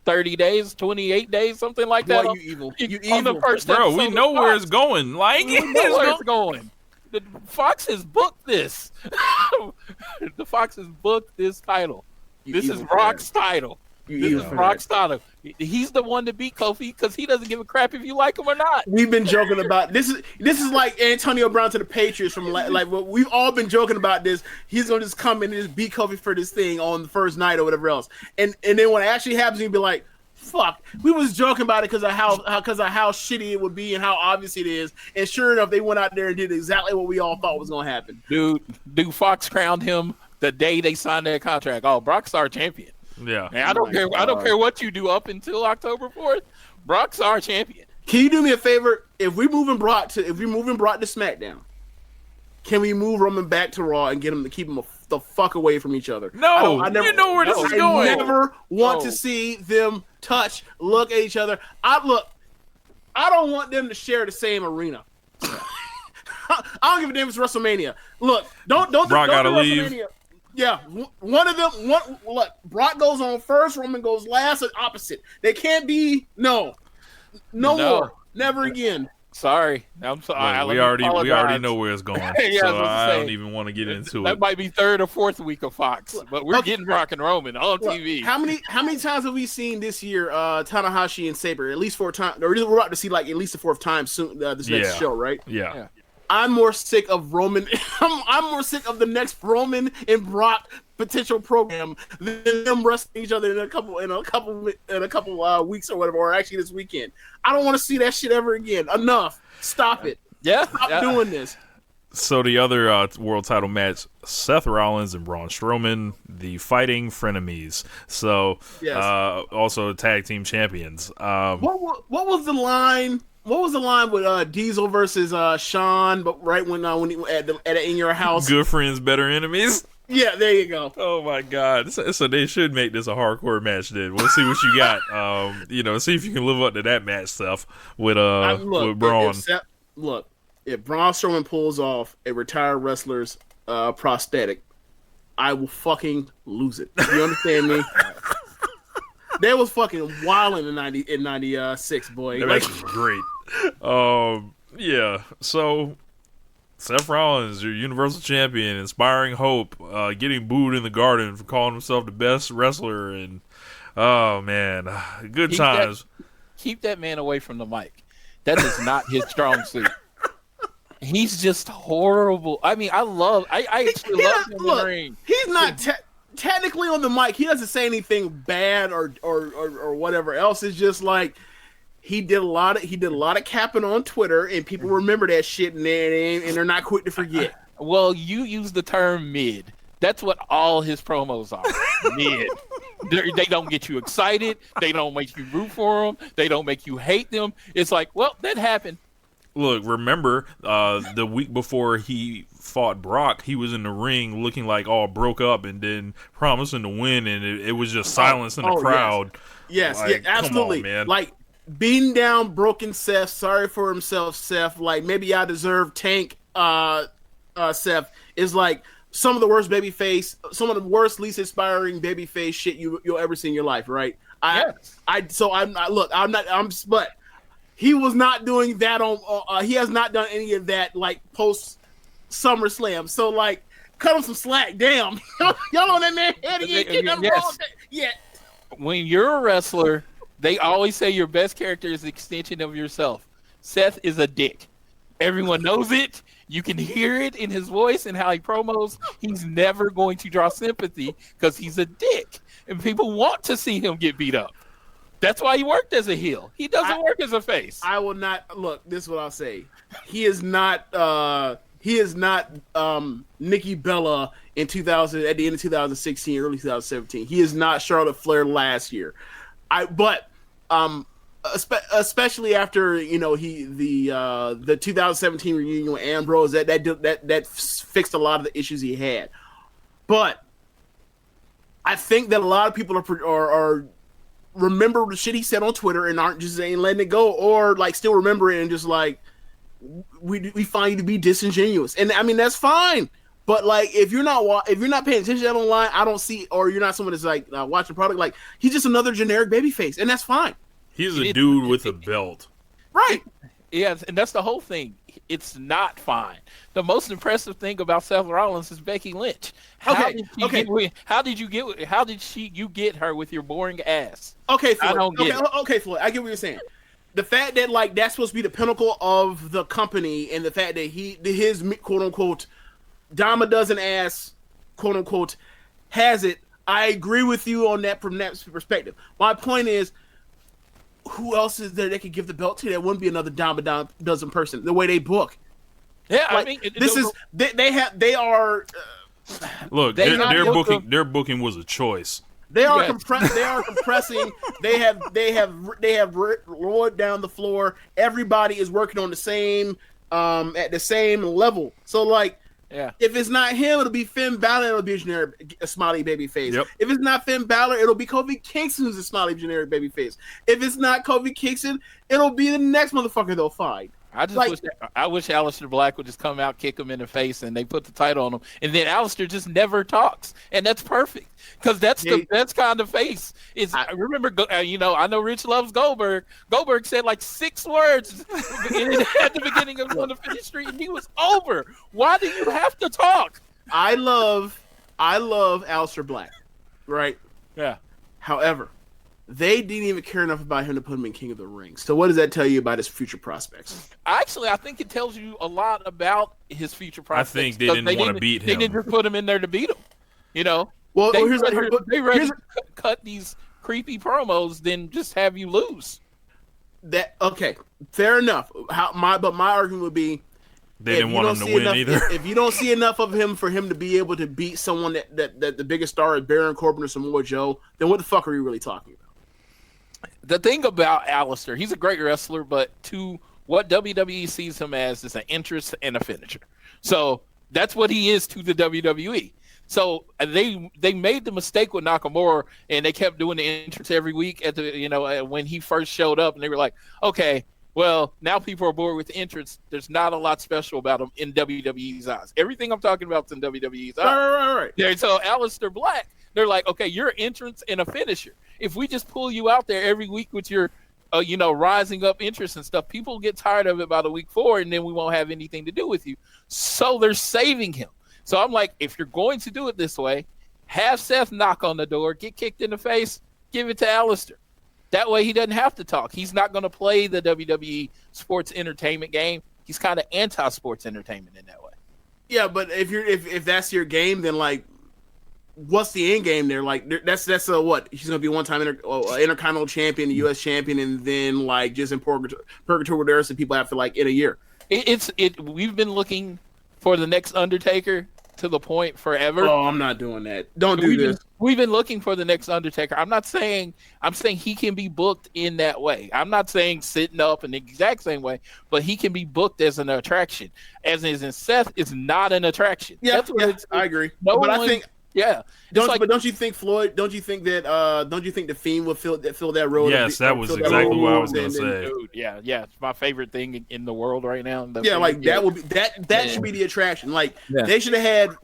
S8: 30 days, 28 days, something like that.
S7: Boy, you evil.
S8: On the first
S6: bro, we know where it's going. Like,
S8: we know where it's going. The Fox has booked this. The Fox has booked this title. This is Brock's title. This is Brock's title. He's the one to beat Kofi because he doesn't give a crap if you like him or not.
S7: We've been joking about this. Is like Antonio Brown to the Patriots from like we've all been joking about this. He's gonna just come in and just beat Kofi for this thing on the first night or whatever else. And then when it actually happens, you'd be like, "Fuck!" We was joking about it because of how shitty it would be and how obvious it is. And sure enough, they went out there and did exactly what we all thought was gonna happen.
S8: Dude, Fox crowned him the day they signed their contract. Oh, Brock's our champion.
S6: Yeah,
S8: and I don't care what you do up until October 4th. Brock's our champion.
S7: Can you do me a favor? If we moving Brock to SmackDown, can we move Roman back to Raw and get him to keep him the fuck away from each other?
S6: No, you know where this is going.
S7: I never want to see them touch, look at each other. I don't want them to share the same arena. I don't give a damn if it's WrestleMania. Look, don't
S6: Brock gotta leave.
S7: Yeah, one of them. Look, Brock goes on first, Roman goes last, and opposite. They can't be no more, never again.
S8: Sorry, I'm sorry.
S6: We already know where it's going, so I don't even want to get into it.
S8: That might be third or fourth week of Fox, but we're getting Brock and Roman on TV.
S7: How many times have we seen this year Tanahashi and Sabre? At least 4 times, or we're about to see like at least the 4th time soon. This next show, right?
S6: Yeah.
S7: I'm more sick of Roman. I'm more sick of the next Roman and Brock potential program than them wrestling each other in a couple weeks or whatever, or actually this weekend. I don't want to see that shit ever again. Enough. Stop it.
S8: Yeah.
S7: Stop doing this.
S6: So the other world title match, Seth Rollins and Braun Strowman, the fighting frenemies. So also tag team champions.
S7: What was the line? What was the line with Diesel versus Shawn? But right when he at In Your House,
S6: good friends, better enemies.
S7: Yeah, there you go.
S6: Oh my God! So they should make this a hardcore match. Then we'll see what you got. See if you can live up to that match stuff with Braun.
S7: If Braun Strowman pulls off a retired wrestler's prosthetic, I will fucking lose it. You understand me? They was fucking wilding in 96, boy.
S6: That match was great. Yeah. So Seth Rollins, your Universal Champion, inspiring hope, getting booed in the Garden for calling himself the best wrestler, and oh man, good times.
S8: Keep that man away from the mic. That is not his strong suit. He's just horrible. I mean, I actually love him in the ring.
S7: He's not technically on the mic. He doesn't say anything bad or whatever else. It's just like he did a lot of capping on Twitter, and people remember that shit, and they're not quick to forget.
S8: Well, you use the term mid. That's what all his promos are. Mid. They don't get you excited. They don't make you root for them. They don't make you hate them. It's like, well, that happened.
S6: Look, remember the week before he fought Brock, he was in the ring looking like all broke up and then promising to win, and it was just silence in the crowd.
S7: Yes,
S6: like,
S7: absolutely.
S6: Come on, man.
S7: Like, beating down broken Seth, sorry for himself, Seth. Like, maybe I deserve Tank, Seth, is like some of the worst babyface, some of the worst, least inspiring babyface shit you'll ever see in your life, right? But he was not doing that on. He has not done any of that like post SummerSlam. So like, cut him some slack. Damn, y'all on that man head. He ain't getting nothing wrong with that yet.
S8: When you're a wrestler, they always say your best character is an extension of yourself. Seth is a dick. Everyone knows it. You can hear it in his voice and how he promos. He's never going to draw sympathy because he's a dick, and people want to see him get beat up. That's why he worked as a heel. He doesn't work as a face.
S7: I will not look. This is what I'll say. He is not. Nikki Bella in 2000 at the end of 2016, early 2017. He is not Charlotte Flair last year. Especially after the 2017 reunion with Ambrose, that fixed a lot of the issues he had. But I think that a lot of people are remember the shit he said on Twitter and aren't just saying letting it go, or like still remember it and just like we find you to be disingenuous. And I mean that's fine. But like if you're not paying attention to that online, I don't see, or you're not someone that's like watching product, like he's just another generic babyface, and that's fine.
S6: He's a dude with a belt.
S7: Right.
S8: Yes, and that's the whole thing. It's not fine. The most impressive thing about Seth Rollins is Becky Lynch. How did you get her with your boring ass?
S7: Okay, Floyd.
S8: I don't get it.
S7: Okay, Floyd. I get what you're saying. The fact that like that's supposed to be the pinnacle of the company, and the fact that his quote unquote dime a dozen ass quote unquote has it. I agree with you on that from that perspective. My point is, who else is there that could give the belt to? That wouldn't be another dime a dozen person. The way they book.
S8: Yeah,
S7: like,
S8: I mean,
S6: their booking was a choice.
S7: They are compressing. They have rolled down the floor. Everybody is working on the same at the same level. So like,
S8: yeah,
S7: if it's not him, it'll be Finn Balor. It'll be a smiley baby face.
S6: Yep.
S7: If it's not Finn Balor, it'll be Kofi Kingston who's a smiley generic baby face. If it's not Kofi Kingston, it'll be the next motherfucker they'll find.
S8: I wish Aleister Black would just come out, kick him in the face, and they put the title on him, and then Aleister just never talks, and that's perfect because that's the best kind of face. I remember, I know Rich loves Goldberg. Goldberg said like 6 words at the beginning of On the Finish Street, and he was over. Why do you have to talk?
S7: I love Aleister Black, right?
S8: Yeah.
S7: However, they didn't even care enough about him to put him in King of the Ring. So what does that tell you about his future prospects?
S8: Actually, I think it tells you a lot about his future prospects.
S6: I think they didn't want to beat him.
S8: They didn't just put him in there to beat him.
S7: Well,
S8: they rather cut these creepy promos than just have you lose.
S7: Okay, fair enough. My argument would be
S6: they didn't want him to win either.
S7: If you don't see enough of him for him to be able to beat someone that the biggest star is Baron Corbin or Samoa Joe, then what the fuck are you really talking about?
S8: The thing about Aleister, he's a great wrestler, but to what WWE sees him as is an interest and a finisher. So that's what he is to the WWE. So they made the mistake with Nakamura, and they kept doing the entrance every week at the when he first showed up, and they were like, okay, well now people are bored with the entrance. There's not a lot special about him in WWE's eyes. Everything I'm talking about is in WWE's eyes.
S7: Right.
S8: Yeah, so Aleister Black, they're like, okay, you're an entrance and a finisher. If we just pull you out there every week with your rising up interest and stuff. People get tired of it by the week 4, and then we won't have anything to do with you. So they're saving him. So I'm like, if you're going to do it this way, have Seth knock on the door, get kicked in the face, give it to Alistair. That way he doesn't have to talk. He's not going to play the WWE sports entertainment game. He's kind of anti-sports entertainment in that way.
S7: Yeah, but if that's your game, then like, what's the end game there? Like, that's what he's going to be one-time intercontinental champion, U.S. champion, and then like just in purgatory with there, so people have to like in a year.
S8: We've been looking for the next Undertaker to the point forever.
S7: Oh, I'm not doing that. Don't do this.
S8: We've been looking for the next Undertaker. I'm saying he can be booked in that way. I'm not saying sitting up in the exact same way, but he can be booked as an attraction. As in Seth is not an attraction.
S7: Yeah, I agree. I think.
S8: Yeah,
S7: but don't you think Floyd? Don't you think that? Don't you think the Fiend would fill that role?
S6: Yes, that was exactly what I was going to say.
S8: Dude, yeah, it's my favorite thing in the world right now.
S7: That would be that should be the attraction. Like they should have had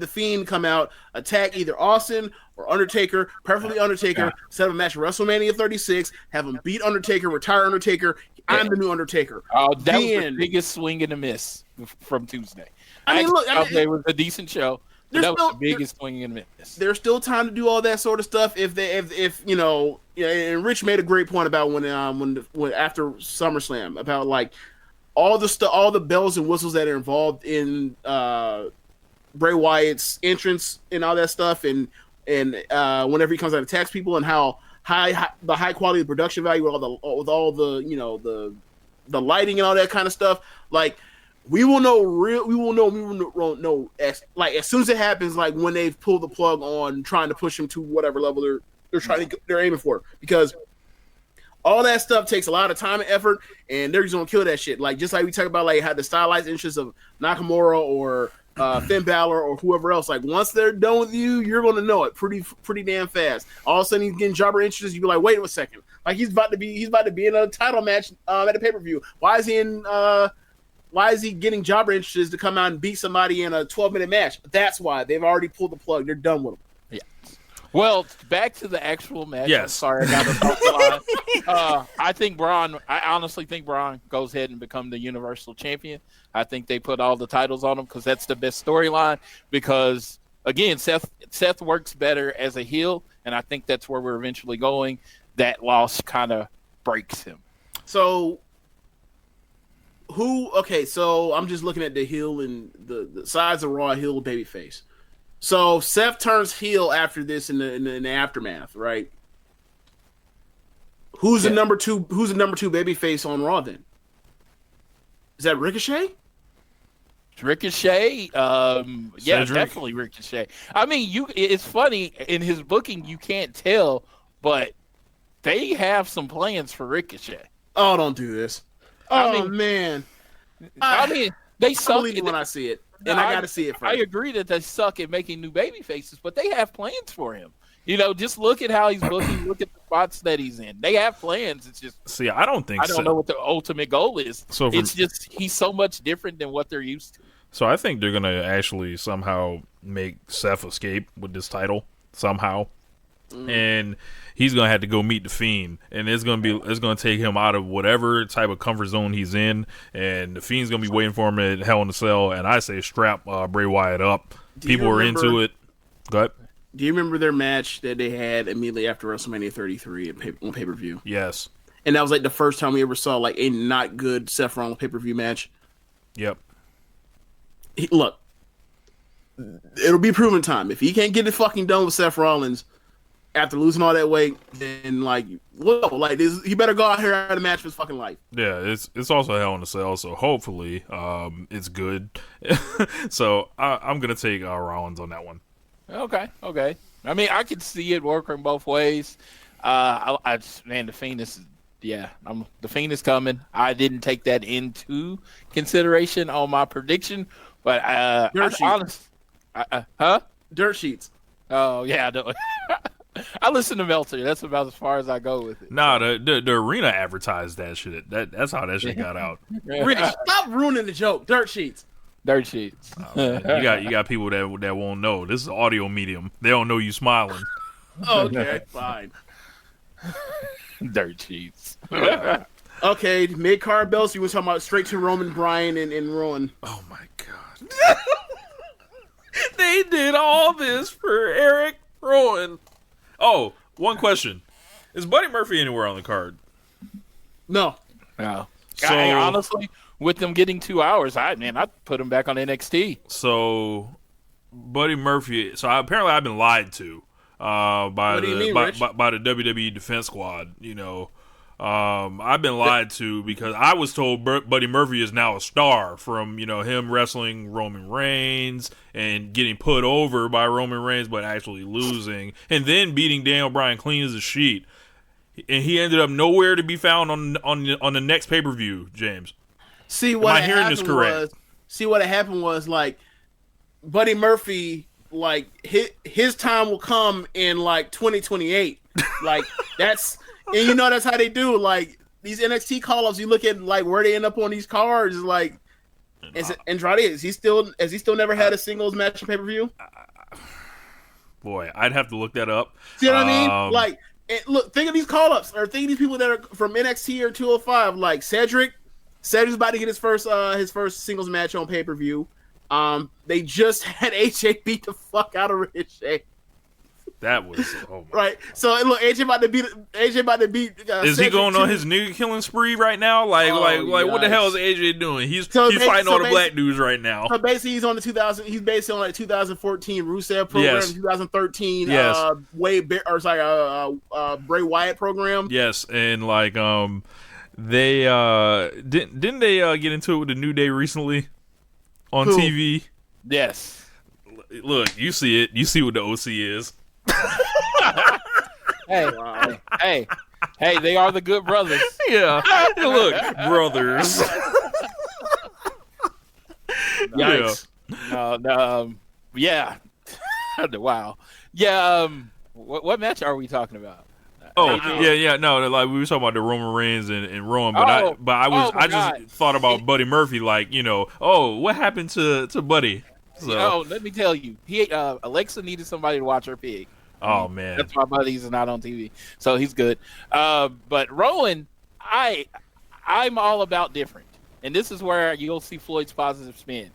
S7: the Fiend come out, attack either Austin or Undertaker, preferably Undertaker. Set up a match at WrestleMania 36. Have him beat Undertaker, retire Undertaker. I'm the new Undertaker.
S8: Oh, that was the biggest swing and a miss from Tuesday. It was a decent show. That was the biggest swing and a miss. There's
S7: still time to do all that sort of stuff if and Rich made a great point about when after SummerSlam about like all the bells and whistles that are involved in Bray Wyatt's entrance and all that stuff, and whenever he comes out and attacks people, and how the high quality of production value with all the lighting and all that kind of stuff. Like we will know as soon as it happens, like when they've pulled the plug on trying to push him to whatever level they're aiming for, because all that stuff takes a lot of time and effort, and they're just gonna kill that shit. Like just like we talk about like how the stylized interests of Nakamura or Finn Balor or whoever else, like once they're done with you, you're gonna know it pretty damn fast. All of a sudden he's getting jobber interests. You be like, wait a second, like he's about to be in a title match at a pay-per-view. Why is he getting jobber interests to come out and beat somebody in a 12-minute match? That's why they've already pulled the plug. They're done with him.
S8: Yeah. Well, back to the actual match.
S6: Yes.
S8: I'm sorry, I got the line. I honestly think Braun goes ahead and become the Universal Champion. I think they put all the titles on him because that's the best storyline. Because again, Seth works better as a heel, and I think that's where we're eventually going. That loss kind of breaks him.
S7: So. So I'm just looking at the heel and the sides of Raw, heel, babyface. So Seth turns heel after this in the aftermath, right? Who's the number two babyface on Raw then? Is that Ricochet?
S8: Ricochet, definitely Ricochet. I mean, it's funny in his booking you can't tell, but they have some plans for Ricochet.
S7: Oh, don't do this. Man.
S8: They suck.
S7: I believe it when I see it, and I got to see it first.
S8: I agree that they suck at making new baby faces, but they have plans for him. Just look at how he's booking. Look at the spots that he's in. They have plans. It's just
S6: I don't
S8: know what the ultimate goal is. So it's just he's so much different than what they're used to.
S6: So I think they're gonna actually somehow make Seth escape with this title somehow. And he's gonna have to go meet the Fiend, and it's gonna take him out of whatever type of comfort zone he's in, and the Fiend's gonna be waiting for him at Hell in a Cell. And I say strap Bray Wyatt up. People are into it. Go ahead.
S7: Do you remember their match that they had immediately after WrestleMania 33 on pay-per-view?
S6: Yes.
S7: And that was like the first time we ever saw like a not good Seth Rollins pay-per-view match.
S6: Yep.
S7: Look, it'll be proven time. If he can't get it fucking done with Seth Rollins after losing all that weight, then he better go out here and have a match for his fucking life.
S6: Yeah, it's also Hell in a Cell, so hopefully it's good. So I'm gonna take Rollins on that one.
S8: Okay. I mean, I could see it working both ways. The Fiend is, the Fiend is coming. I didn't take that into consideration on my prediction, but
S7: Dirt sheets. Dirt sheets.
S8: Oh yeah, I listen to Meltzer. That's about as far as I go with it.
S6: Nah, the arena advertised that shit. That's how that shit got out.
S7: Rich, stop ruining the joke. Dirt sheets.
S8: Dirt sheets.
S6: You got people that won't know. This is an audio medium. They don't know you smiling.
S7: Okay, fine.
S8: Dirt sheets.
S7: Okay, mid card belts. You were talking about straight to Roman, Bryan, and Rowan.
S6: Oh my god. They did all this for Eric Rowan. Oh, one question. Is Buddy Murphy anywhere on the card?
S7: No.
S8: No.
S6: So,
S8: Honestly, with them getting 2 hours, I'd put him back on NXT.
S6: So, Buddy Murphy. So apparently, I've been lied to by the WWE Defense Squad. You know, I've been lied to because I was told Buddy Murphy is now a star from him wrestling Roman Reigns and getting put over by Roman Reigns, but actually losing and then beating Daniel Bryan clean as a sheet. And he ended up nowhere to be found on the next pay-per-view, James.
S7: See what
S6: Am I hearing this correct?
S7: What happened was like Buddy Murphy, like his time will come in like 2028. Like that's that's how they do. Like these NXT call-ups, you look at like where they end up on these cards. Like Andrade, has he still never had a singles match on pay-per-view?
S6: Boy, I'd have to look that up.
S7: See what I mean? Like. And look, think of these call-ups, or think of these people that are from NXT or 205, like Cedric's about to get his first singles match on pay-per-view. They just had AJ beat the fuck out of Ricochet.
S6: That was
S7: right. So look, AJ about to beat.
S6: Is
S7: Cedric
S6: he going
S7: too.
S6: on his nigga killing spree right now? Like what the hell is AJ doing? He's fighting all the black dudes right now.
S7: So basically, he's on the 2000. He's basically on like 2014 Rusev program,
S6: yes.
S7: 2013
S6: yes.
S7: Bray Wyatt program.
S6: Yes, and like they didn't they get into it with the New Day recently on TV?
S8: Yes.
S6: Look, you see it. You see what the OC is.
S8: Hey, they are the good brothers.
S6: Yeah, look, brothers.
S8: Yikes. Yeah. Wow. Yeah. What match are we talking about?
S6: Oh, yeah. No, like we were talking about the Roman Reigns and Rowan, but I just thought about Buddy Murphy. Like what happened to Buddy? So.
S8: Let me tell you, Alexa needed somebody to watch her pig.
S6: Oh man,
S8: that's why Buddy's not on TV, so he's good. But Rowan, I'm all about different, and this is where you'll see Floyd's positive spin.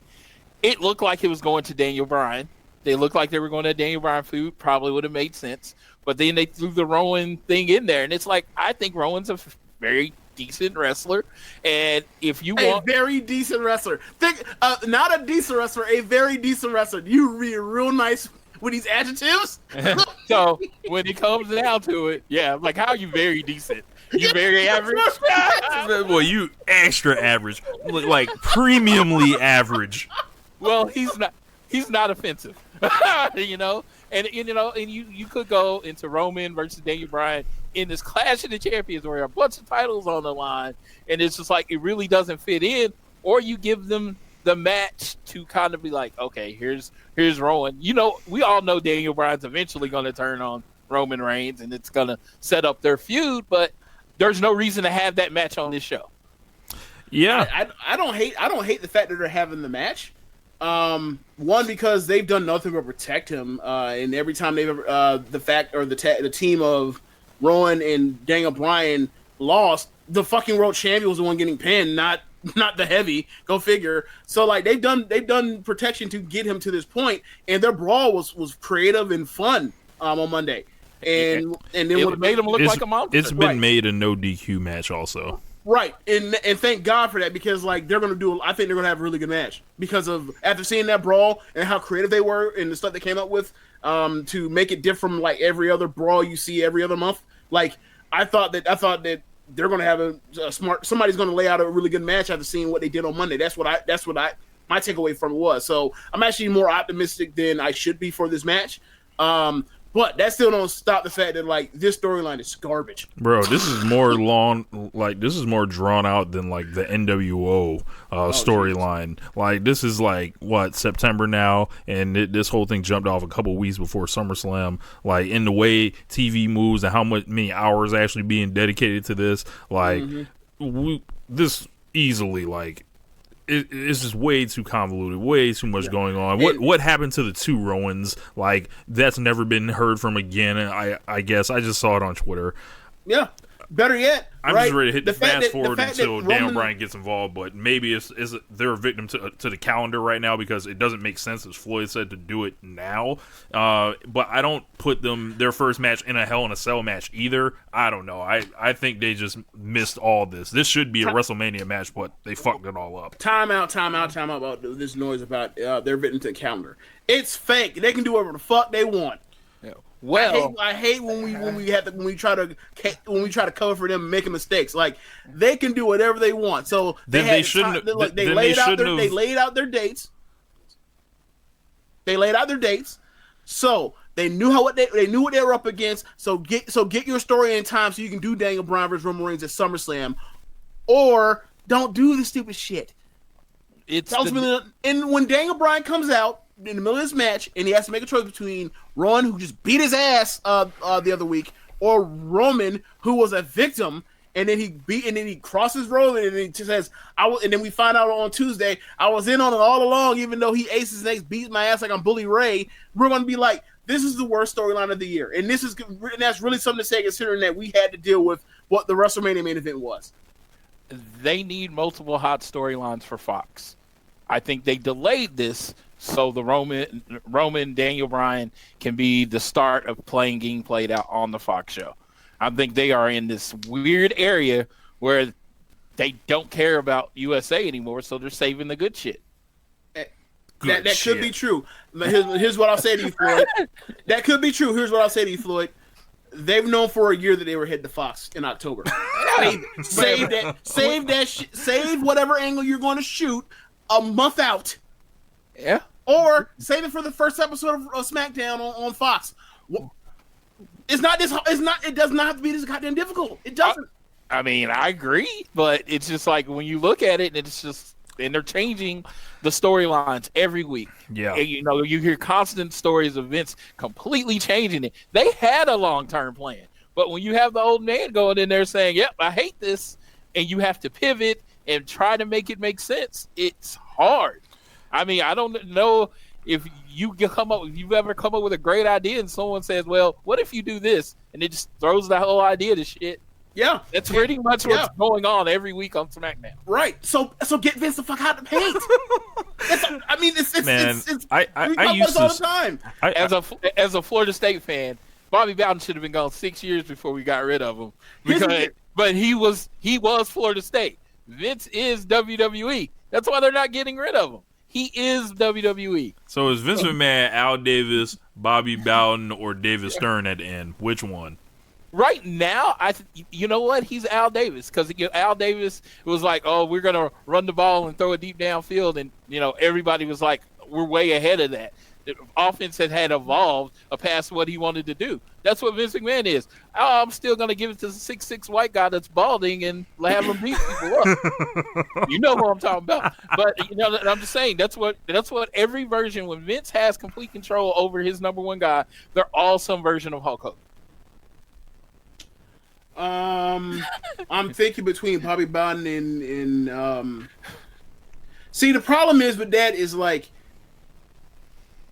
S8: It looked like it was going to Daniel Bryan. They looked like they were going to Daniel Bryan food. Probably would have made sense, but then they threw the Rowan thing in there, and it's like I think Rowan's a very decent wrestler, and if you want
S7: a very decent wrestler, not a decent wrestler, a very decent wrestler. You read real nice with these adjectives.
S8: So when it comes down to it, like how are you very decent? You very average?
S6: Boy, you extra average, like premiumly average.
S8: Well, he's not offensive, and you could go into Roman versus Daniel Bryan in this Clash of the Champions where a bunch of titles on the line, and it's just like it really doesn't fit in, or you give them the match to kind of be like, okay, here's Rowan. We all know Daniel Bryan's eventually going to turn on Roman Reigns, and it's going to set up their feud. But there's no reason to have that match on this show.
S6: Yeah,
S7: I don't hate the fact that they're having the match. One, because they've done nothing but protect him, and every time they've the team of Rowan and Daniel Bryan lost, the fucking world champion was the one getting pinned, not the heavy. Go figure. So like they've done protection to get him to this point, and their brawl was creative and fun on Monday, and then
S8: it made him look like a monster.
S6: It's been made a no DQ match also.
S7: Right, and thank God for that, because like I think they're gonna have a really good match because of after seeing that brawl and how creative they were and the stuff they came up with to make it different from like every other brawl you see every other month. Like I thought that they're gonna have a smart somebody's gonna lay out a really good match after seeing what they did on Monday. That's what my takeaway from it was. So I'm actually more optimistic than I should be for this match. But that still don't stop the fact that like this storyline is garbage.
S6: Bro, this is more this is more drawn out than like the NWO storyline. Like this is like September now, and this whole thing jumped off a couple weeks before SummerSlam. Like in the way TV moves and how many hours actually being dedicated to this, like this easily like. It's just way too convoluted, way too much going on. What happened to the two Rowans? Like that's never been heard from again. I guess I just saw it on Twitter.
S7: Yeah, Better yet,
S6: I'm
S7: right?
S6: just ready to hit the fast forward until Daniel
S7: Roman
S6: Bryan gets involved, but maybe they're a victim to the calendar right now because it doesn't make sense, as Floyd said, to do it now. But I don't put their first match in a Hell in a Cell match either. I don't know. I think they just missed all this. This should be a WrestleMania match, but they fucked it all up.
S7: Time out about this noise about they're victim to the calendar. It's fake. They can do whatever the fuck they want.
S8: Well,
S7: I hate when we try to cover for them making mistakes. Like they can do whatever they want. So they shouldn't. They laid out their dates. They laid out their dates. So they knew what they were up against. So get your story in time so you can do Daniel Bryan versus Roman Reigns at SummerSlam, or don't do the stupid shit. And when Daniel Bryan comes out in the middle of this match, and he has to make a choice between Rowan, who just beat his ass the other week, or Roman, who was a victim, and then he crosses Roman, and he just says, and then we find out on Tuesday, I was in on it all along, even though he aces and beats my ass like I'm Bully Ray. We're going to be like, this is the worst storyline of the year, and that's really something to say, considering that we had to deal with what the WrestleMania main event was.
S8: They need multiple hot storylines for Fox. I think they delayed this so the Roman Daniel Bryan can be the start of playing game played out on the Fox show. I think they are in this weird area where they don't care about USA anymore, so they're saving the good shit.
S7: That could be true. Here's what I'll say to you, Floyd. That could be true. Here's what I'll say to you, Floyd. They've known for a year that they were heading to Fox in October. Save whatever angle you're going to shoot a month out.
S8: Yeah.
S7: Or save it for the first episode of SmackDown on Fox. It does not have to be this goddamn difficult. It doesn't.
S8: I mean, I agree, but it's just like when you look at it, and they're changing the storylines every week.
S6: Yeah.
S8: And, you hear constant stories of Vince completely changing it. They had a long-term plan, but when you have the old man going in there saying, yep, I hate this, and you have to pivot and try to make it make sense, it's hard. I mean, I don't know if you've ever come up with a great idea and someone says, well, what if you do this? And it just throws the whole idea to shit.
S7: Yeah.
S8: That's pretty much what's going on every week on SmackDown.
S7: Right. So get Vince the fuck out of the paint.
S6: I use this
S7: all the time.
S8: As a Florida State fan, Bobby Bowden should have been gone 6 years before we got rid of him. But he was Florida State. Vince is WWE. That's why they're not getting rid of him. He is WWE.
S6: So is Vince McMahon, Al Davis, Bobby Bowden, or David Stern at the end? Which one?
S8: Right now, you know what? He's Al Davis, because Al Davis was like, oh, we're going to run the ball and throw it deep downfield. And, everybody was like, we're way ahead of that. The offense had evolved past what he wanted to do. That's what Vince McMahon is. Oh, I'm still going to give it to the 6'6" white guy that's balding and have him beat people up. You know who I'm talking about. But I'm just saying that's what every version, when Vince has complete control over his number one guy, they're all some version of Hulk Hogan.
S7: I'm thinking between Bobby Bowden and see, the problem is with that is like,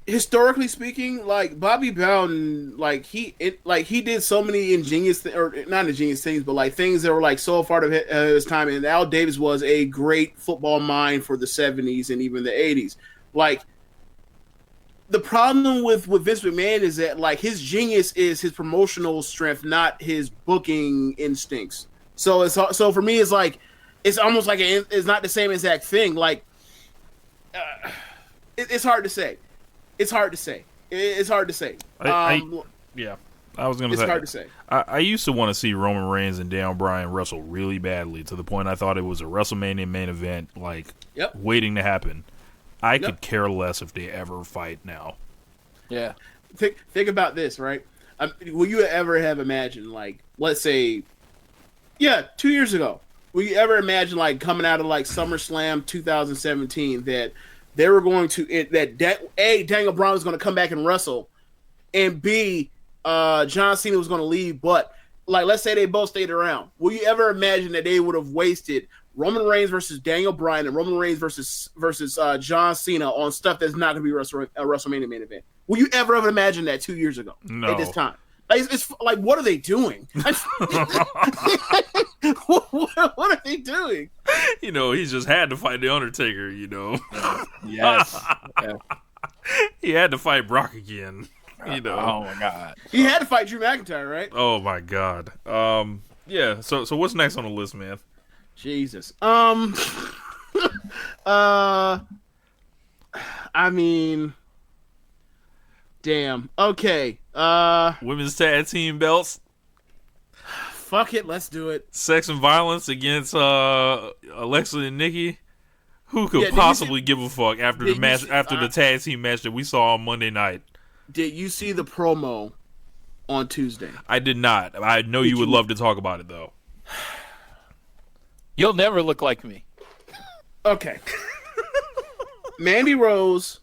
S7: historically speaking, like Bobby Bowden, he did so many ingenious or not ingenious things, but like things that were like so far ahead of his time. And Al Davis was a great football mind for the 70s and even the 80s. Like, the problem with Vince McMahon is that like his genius is his promotional strength, not his booking instincts. So for me, it's like it's almost like it's not the same exact thing. Like, it's hard to say. It's hard to say. It's hard to say.
S6: I was going to say.
S7: It's hard to say.
S6: I used to want to see Roman Reigns and Daniel Bryan wrestle really badly, to the point I thought it was a WrestleMania main event, waiting to happen. I could care less if they ever fight now.
S8: Yeah.
S7: Think about this, right? Will you ever have imagined, like, let's say, 2 years ago, will you ever imagine, like, coming out of, like, SummerSlam 2017 that they were going to Daniel Bryan was going to come back and wrestle, and B, John Cena was going to leave, but like let's say they both stayed around. Will you ever imagine that they would have wasted Roman Reigns versus Daniel Bryan and Roman Reigns versus John Cena on stuff that's not going to be a WrestleMania main event? Will you ever imagine that 2 years ago at this time? it's like, what are they doing? What are they doing?
S6: You know, he just had to fight the Undertaker. You know,
S8: Yes. Yeah.
S6: he had to fight Brock again. You know,
S8: Oh my God.
S7: He had to fight Drew McIntyre, right?
S6: oh my God. Yeah. So what's next on the list, man?
S7: Jesus. I mean, damn. Okay.
S6: Women's tag team belts.
S7: Fuck it. Let's do it.
S6: Sex and violence against Alexa and Nikki. Who could
S7: Yeah, did you
S6: possibly give a fuck after
S7: did
S6: the
S7: you
S6: match
S7: see-
S6: after the tag team match that we saw on Monday night?
S7: Did you see the promo on Tuesday?
S6: I did not. I know you would love to talk about it though.
S8: You'll never look like me.
S7: Okay. Mandy Rose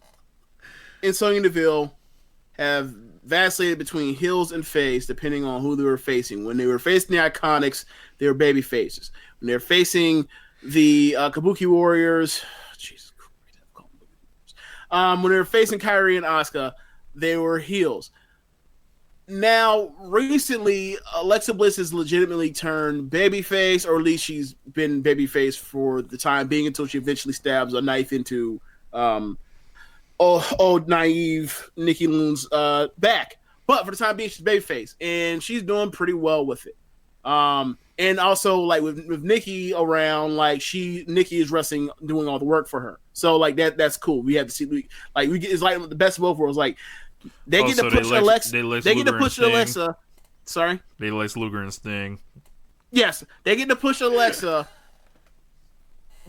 S7: and Sonya Deville have vacillated between heels and face depending on who they were facing. When they were facing the Iconics, they were baby faces. When they were facing the Kabuki Warriors, Jesus Christ, when they were facing Kairi and Asuka, they were heels. Now, recently, Alexa Bliss has legitimately turned babyface, or at least she's been babyface for the time being until she eventually stabs a knife into old naive Nikki Loon's back. But for the time being, she's babyface, and she's doing pretty well with it. And also, like with Nikki around, like Nikki is wrestling, doing all the work for her. So like that's cool. We have to see, it's like the best of both worlds. Like they get to push Alexa. They get to push Alexa. Sorry,
S6: they Lex Luger and Sting.
S7: Yes, they get to push Alexa,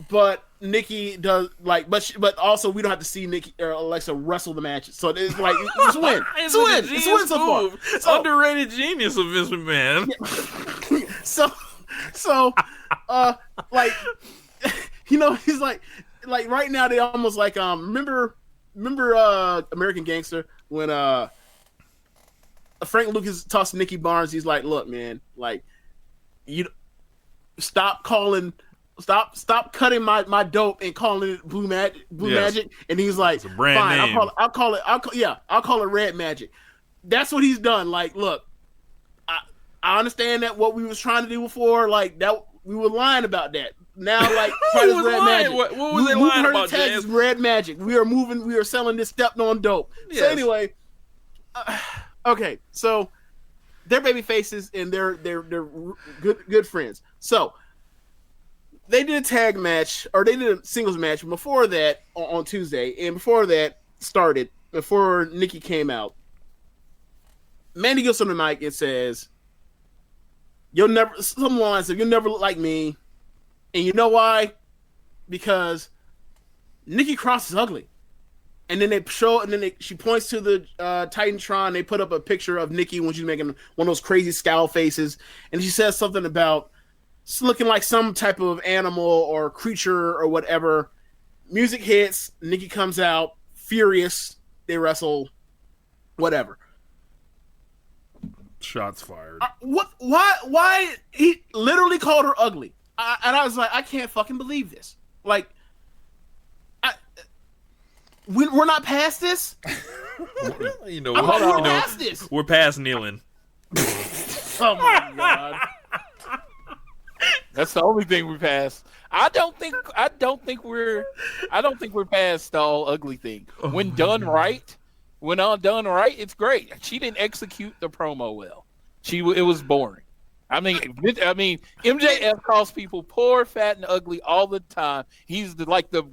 S7: but Nikki does but also we don't have to see Nikki or Alexa wrestle the matches. So it's like it's a win. It's a win. It's a win so far.
S6: It's underrated genius of Vince McMahon.
S7: So, like, you know, he's like right now they almost like remember American Gangster when Frank Lucas tossed Nicky Barnes. He's like, look, man, like you stop cutting my dope and calling it blue magic. And he's like,
S6: it's a brand
S7: fine,
S6: name.
S7: I'll call it red magic. That's what he's done. Like, look, I understand that what we was trying to do before, like that we were lying about that. Now, like,
S6: Who was
S7: red
S6: lying?
S7: magic.
S6: What was they lying about,
S7: Tags is red magic. We are selling this stepped on dope.
S6: Yes.
S7: So anyway, okay, so they're baby faces and they're good friends. So they did a tag match, or they did a singles match before that on Tuesday, and before that started, before Nikki came out, Mandy gets on the mic and says, you'll never look like me. And you know why? Because Nikki Cross is ugly. And then she points to the Titantron. They put up a picture of Nikki when she's making one of those crazy scowl faces. And she says something about looking like some type of animal or creature or whatever. Music hits. Nikki comes out furious. They wrestle. Whatever.
S6: Shots fired.
S7: What? Why? He literally called her ugly, and I was like, I can't fucking believe this. Like, we're not past this.
S6: You know,
S7: we're past this.
S6: We're past kneeling.
S7: Oh my god.
S8: That's the only thing we passed. I don't think we're past the all ugly thing. When done right, it's great. She didn't execute the promo well. It was boring. I mean, MJF calls people poor, fat, and ugly all the time. He's the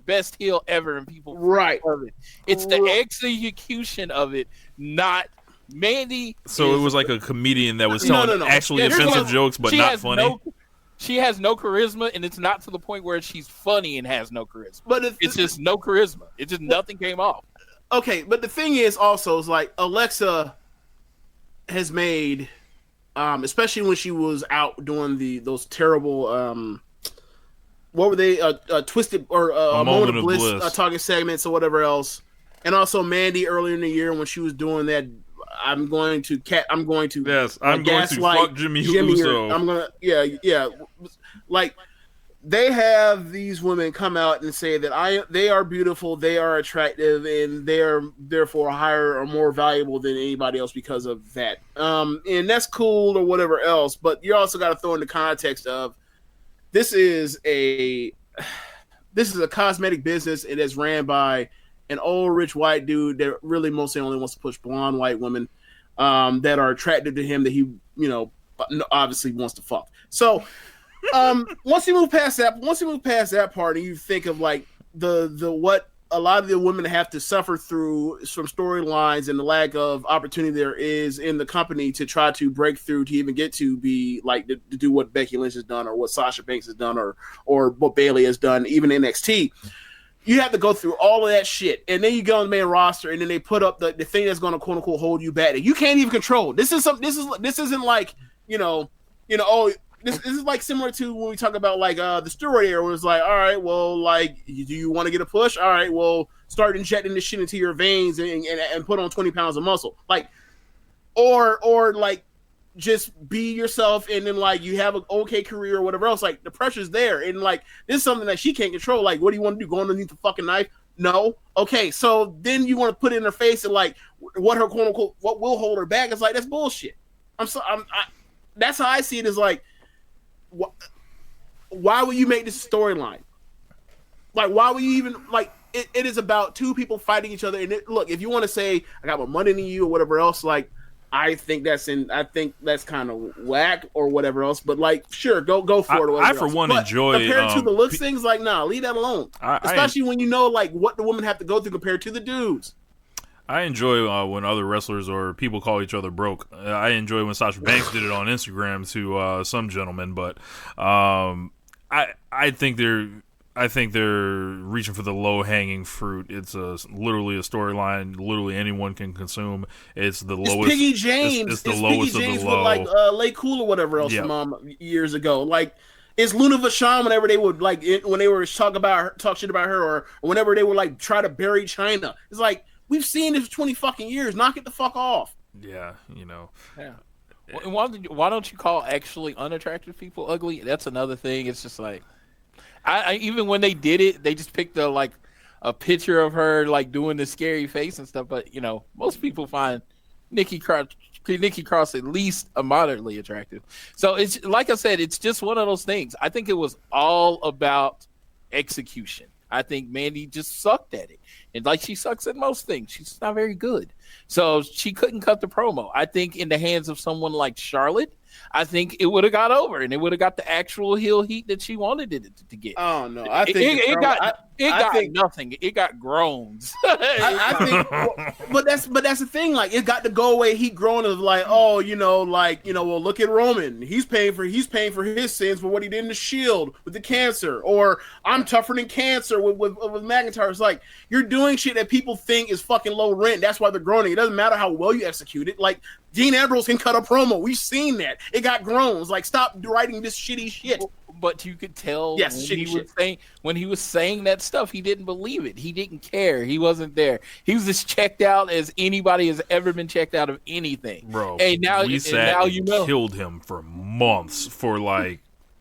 S8: best heel ever, and people
S7: right.
S8: love it. It's the execution of it, not Mandy.
S6: So it was like a comedian that was telling actually offensive jokes, but not funny.
S8: She has no charisma, and it's not to the point where she's funny and has no charisma.
S7: But
S8: it's just no charisma. It's just nothing came off.
S7: Okay, but the thing is also is like Alexa has made, especially when she was out doing those terrible, what were they? Twisted or a moment of bliss. Talking segments or whatever else, and also Mandy earlier in the year when she was doing that. I'm going to fuck Jimmy Uso. I'm gonna, yeah. Like they have these women come out and say that they are beautiful, they are attractive, and they are therefore higher or more valuable than anybody else because of that. And that's cool or whatever else, but you also got to throw in the context of this is a cosmetic business. It is ran by an old rich white dude that really mostly only wants to push blonde white women that are attracted to him that he, obviously wants to fuck. So once you move past that part and you think of like the what a lot of the women have to suffer through from storylines and the lack of opportunity there is in the company to try to break through to even get to be like to do what Becky Lynch has done or what Sasha Banks has done or what Bayley has done, even NXT. You have to go through all of that shit, and then you go on the main roster, and then they put up the thing that's going to quote unquote hold you back that you can't even control. This isn't like This is like similar to when we talk about like the steroid era, where it's like, all right, well, like, do you want to get a push? All right, well, start injecting this shit into your veins and put on 20 pounds of muscle, like, or like just be yourself, and then like you have an okay career or whatever else. Like the pressure's there, and like this is something that she can't control. Like, what do you want to do? Go underneath the fucking knife? No. Okay, so then you want to put it in her face and like what her quote unquote what will hold her back? It's like that's bullshit. That's how I see it. Is like, why would you make this a storyline? Like, why would you even like? It is about two people fighting each other. And look, if you want to say I got more money than you or whatever else, like I think that's kind of whack or whatever else. But like, sure, go for it.
S6: I for one enjoy
S7: compared to the looks things. Like, nah, leave that alone. Especially when you know like what the women have to go through compared to the dudes.
S6: I enjoy when other wrestlers or people call each other broke. I enjoy when Sasha Banks did it on Instagram to some gentlemen, but I think they're reaching for the low hanging fruit. It's literally a storyline. Literally anyone can consume. It's the lowest.
S7: Piggy James.
S6: It's the lowest
S7: Piggy James
S6: of the low.
S7: With like Lay Cool or whatever else from years ago. Like it's Luna Vachon whenever they would like when they were talk shit about her or whenever they would like try to bury China. It's like, we've seen this for 20 fucking years. Knock it the fuck off.
S6: Yeah,
S8: Yeah. Why don't you call actually unattractive people ugly? That's another thing. It's just like, I even when they did it, they just picked a picture of her like doing the scary face and stuff. But most people find Nikki Cross at least a moderately attractive. So it's like I said, it's just one of those things. I think it was all about execution. I think Mandy just sucked at it. And like she sucks at most things, she's not very good. So she couldn't cut the promo. I think in the hands of someone like Charlotte, I think it would have got over and it would have got the actual heel heat that she wanted it to get.
S7: Oh no, I think
S8: it got nothing. It got groans.
S7: I think, but that's the thing. Like it got to go away. He grown of like, well, look at Roman. He's paying for his sins for what he did in the Shield with the cancer, or I'm tougher than cancer with McIntyre. It's like you're doing shit that people think is fucking low rent. That's why they're groaning. It doesn't matter how well you execute it. Like Dean Ambrose can cut a promo. We've seen that. It got groans. Like stop writing this shitty shit.
S8: But you could tell when he was saying that stuff, he didn't believe it. He didn't care. He wasn't there. He was as checked out as anybody has ever been checked out of anything.
S6: Bro,
S8: and now you
S6: killed him for months for like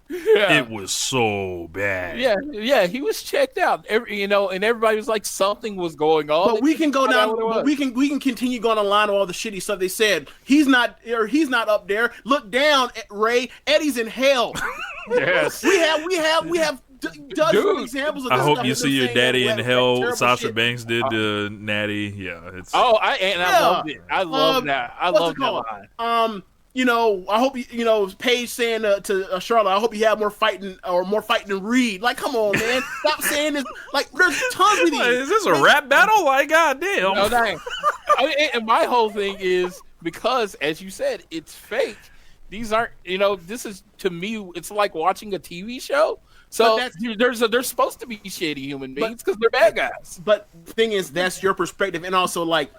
S6: it was so bad.
S8: Yeah, he was checked out. And everybody was like something was going on.
S7: But we can go down. But we can continue going on the line of all the shitty stuff they said. He's not up there. Look down at Ray. Eddie's in hell.
S8: Yes,
S7: we have dozens of examples of this.
S6: I hope
S7: stuff
S6: you see your daddy in hell. Sasha
S7: shit.
S6: Banks did to Natty. Yeah, it's.
S8: I loved it. I love that. I love that line.
S7: I hope Paige saying to Charlotte, I hope you have more fighting than Reed. Like, come on, man, stop saying this. Like, there's tons of these.
S6: Is this a rap battle? Like, goddamn.
S8: No, dang. And my whole thing is because, as you said, it's fake. These aren't, this is, to me, it's like watching a TV show. So there's supposed to be shitty human beings because they're bad guys.
S7: But the thing is, that's your perspective. And also, like,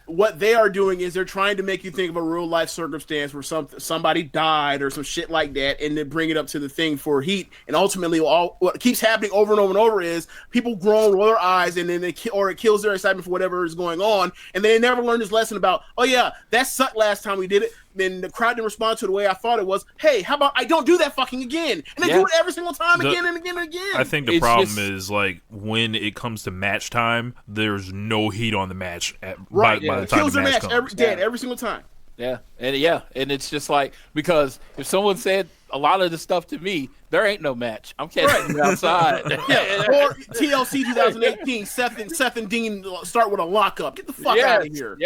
S7: what they are doing is they're trying to make you think of a real life circumstance where somebody died or some shit like that, and then bring it up to the thing for heat. And ultimately, what keeps happening over and over and over is people groan, roll their eyes, and then it kills their excitement for whatever is going on. And they never learn this lesson about, oh yeah, that sucked last time we did it. then the crowd didn't respond to it the way I thought it was. Hey, how about I don't do that fucking again? And they do it every single time, again and again and again.
S6: I think the problem is like when it comes to match time, there's no heat on the match by the time
S7: kills
S6: the match
S7: comes. Every single time.
S8: And it's just like, because if someone said a lot of the stuff to me, there ain't no match. I'm catching you outside.
S7: Or TLC 2018, Seth and Dean start with a lockup. Get the fuck out of here.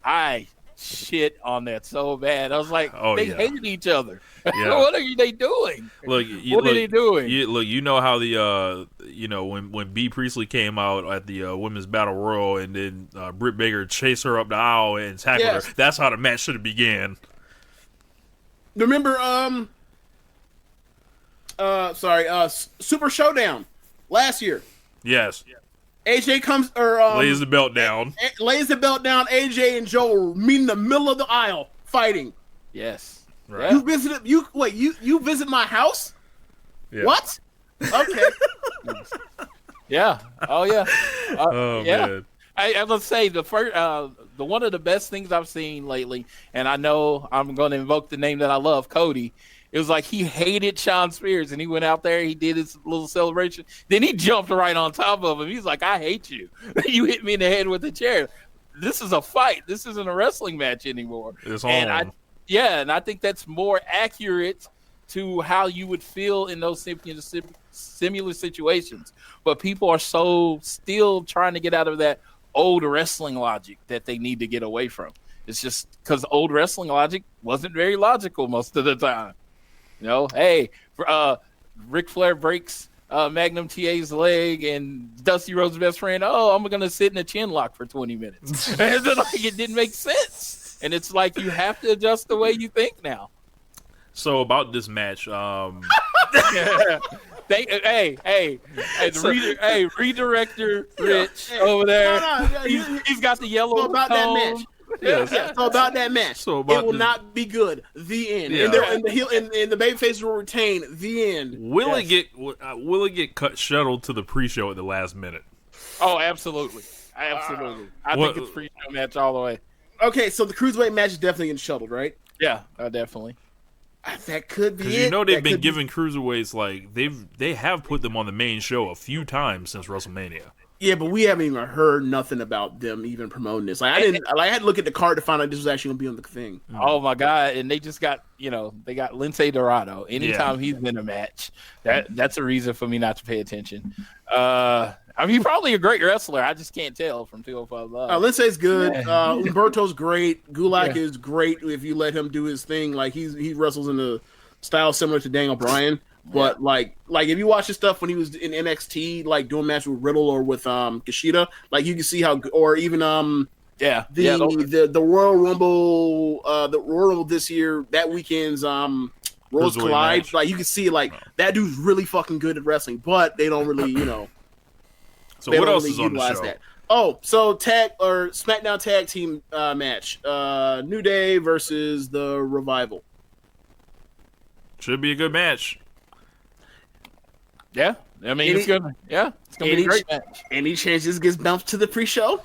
S8: I shit on that so bad. I was like, they hated each other. What are they doing?
S6: What are they doing? You know how the when B Priestley came out at the Women's Battle Royal, and then Britt Baker chased her up the aisle and tackled her. That's how the match should have began.
S7: Remember, Super Showdown last year.
S6: Yes.
S7: AJ comes
S6: lays the belt down.
S7: AJ and Joe meet in the middle of the aisle fighting.
S8: Yes.
S6: Right.
S7: You visit my house? Yeah. What? Okay.
S8: Yeah. Oh yeah.
S6: Man.
S8: I let's say the first, the one of the best things I've seen lately, and I know I'm going to invoke the name that I love, Cody. It was like he hated Shawn Spears, and he went out there, he did his little celebration. Then he jumped right on top of him. He's like, I hate you. You hit me in the head with a chair. This is a fight. This isn't a wrestling match anymore. And I think that's more accurate to how you would feel in those similar situations. But people are so still trying to get out of that old wrestling logic that they need to get away from. It's just because old wrestling logic wasn't very logical most of the time. Hey, Ric Flair breaks Magnum TA's leg, and Dusty Rhodes' best friend, I'm going to sit in a chin lock for 20 minutes. And it didn't make sense. And it's like you have to adjust the way you think now.
S6: So about this match,
S8: redirector Rich over there. He's got the yellow
S7: about that match. So about that match, it will not be good. The end. And the babyfaces will retain. The end.
S6: Will it get cut shuttled to the pre-show at the last minute?
S8: Oh, absolutely. I think it's pre-show match all the way.
S7: Okay, so the cruiserweight match is definitely getting shuttled, right?
S8: Yeah, definitely.
S7: That could be
S6: it. Because they've been giving cruiserweights, like they have put them on the main show a few times since WrestleMania.
S7: Yeah, but we haven't even heard nothing about them even promoting this. Like I had to look at the card to find out this was actually gonna be on the thing.
S8: Oh my god! And they just got they got Lince Dorado. Anytime he's in a match, that's a reason for me not to pay attention. He's probably a great wrestler. I just can't tell from 205 Live.
S7: Lince's good. Umberto's great. Gulak is great if you let him do his thing. Like he wrestles in a style similar to Daniel Bryan. But like if you watch his stuff when he was in NXT, like doing matches with Riddle or with Kushida, like you can see how, or even the Royal Rumble, the Royal Rumble this year, that weekend's Worlds Collide, match. Like you can see like that dude's really fucking good at wrestling, but they don't really
S6: So what else is on the show?
S7: That. Oh, so SmackDown tag team match, New Day versus the Revival.
S6: Should be a good match.
S8: Yeah, I mean it's gonna be a great match.
S7: Any chance this gets bumped to the pre-show?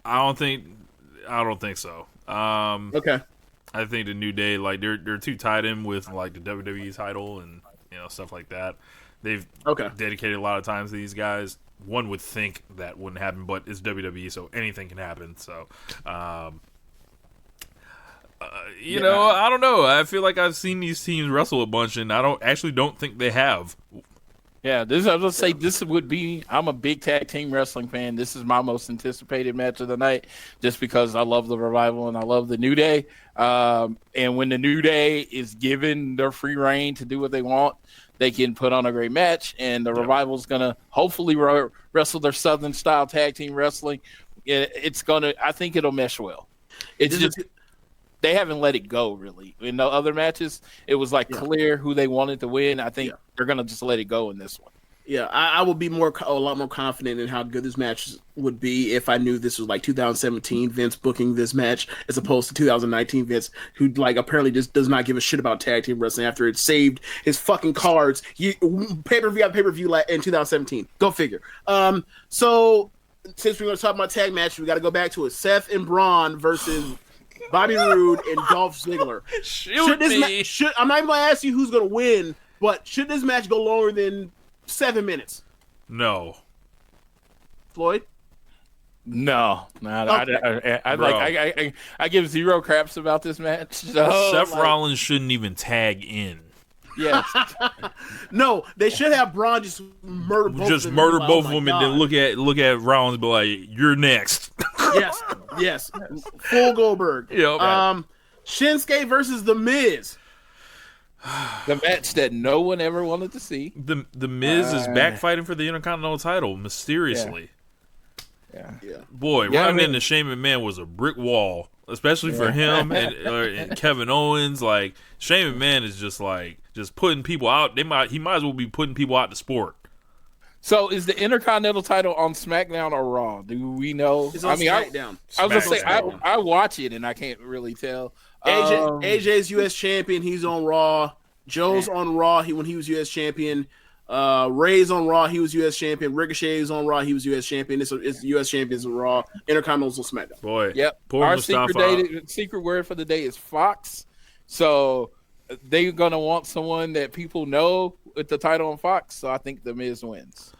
S6: I don't think so.
S7: Okay.
S6: I think the New Day, like they're too tied in with like the WWE title and stuff like that. They've dedicated a lot of time to these guys. One would think that wouldn't happen, but it's WWE, so anything can happen. So, I don't know. I feel like I've seen these teams wrestle a bunch, and I don't think they have.
S8: Yeah, I'm a big tag team wrestling fan. This is my most anticipated match of the night just because I love the Revival and I love the New Day. And when the New Day is given their free reign to do what they want, they can put on a great match. And the Revival's going to hopefully wrestle their Southern style tag team wrestling. I think it'll mesh well. It's just they haven't let it go, really. In the other matches, it was clear who they wanted to win. I think they're going to just let it go in this one.
S7: Yeah, I would be a lot more confident in how good this match would be if I knew this was like 2017 Vince booking this match as opposed to 2019 Vince, who apparently just does not give a shit about tag team wrestling after it saved his fucking cards. Pay-per-view in 2017. Go figure. So since we're going to talk about tag match, we got to go back to it. Seth and Braun versus Bobby Roode, and Dolph Ziggler. I'm not even going to ask you who's going to win, but should this match go longer than 7 minutes?
S6: No.
S7: Floyd?
S8: No.
S7: Okay.
S8: I give zero craps about this match. So,
S6: Seth Rollins shouldn't even tag in.
S8: Yes.
S7: No, they should have Braun just murder both
S6: Just
S7: of them.
S6: murder
S7: Like,
S6: both
S7: oh
S6: of
S7: my
S6: them and
S7: God.
S6: then look at Rollins and be like, "You're next."
S7: Yes. Full Goldberg.
S6: Yep.
S7: Shinsuke versus The Miz.
S8: The match that no one ever wanted to see.
S6: The Miz is back fighting for the Intercontinental title mysteriously.
S8: Yeah.
S6: Boy,
S8: Yeah,
S6: running into Shane McMahon was a brick wall, especially for him and Kevin Owens. Like Shane McMahon is just putting people out. He might as well be putting people out to sport.
S8: So is the Intercontinental title on SmackDown or Raw? Do we know?
S7: It's on SmackDown.
S8: I was gonna say I watch it and I can't really tell.
S7: AJ's U.S. champion. He's on Raw. Joe's on Raw. When he was U.S. champion. Ray's on Raw. He was U.S. champion. Ricochet's on Raw. He was U.S. champion. It's U.S. champions on Raw. Intercontinental's on SmackDown.
S6: Boy,
S8: yep.
S6: Poor
S8: Our
S6: Mustafa.
S8: secret word for the day is Fox. So they're gonna want someone that people know with the title on Fox. So I think The Miz wins.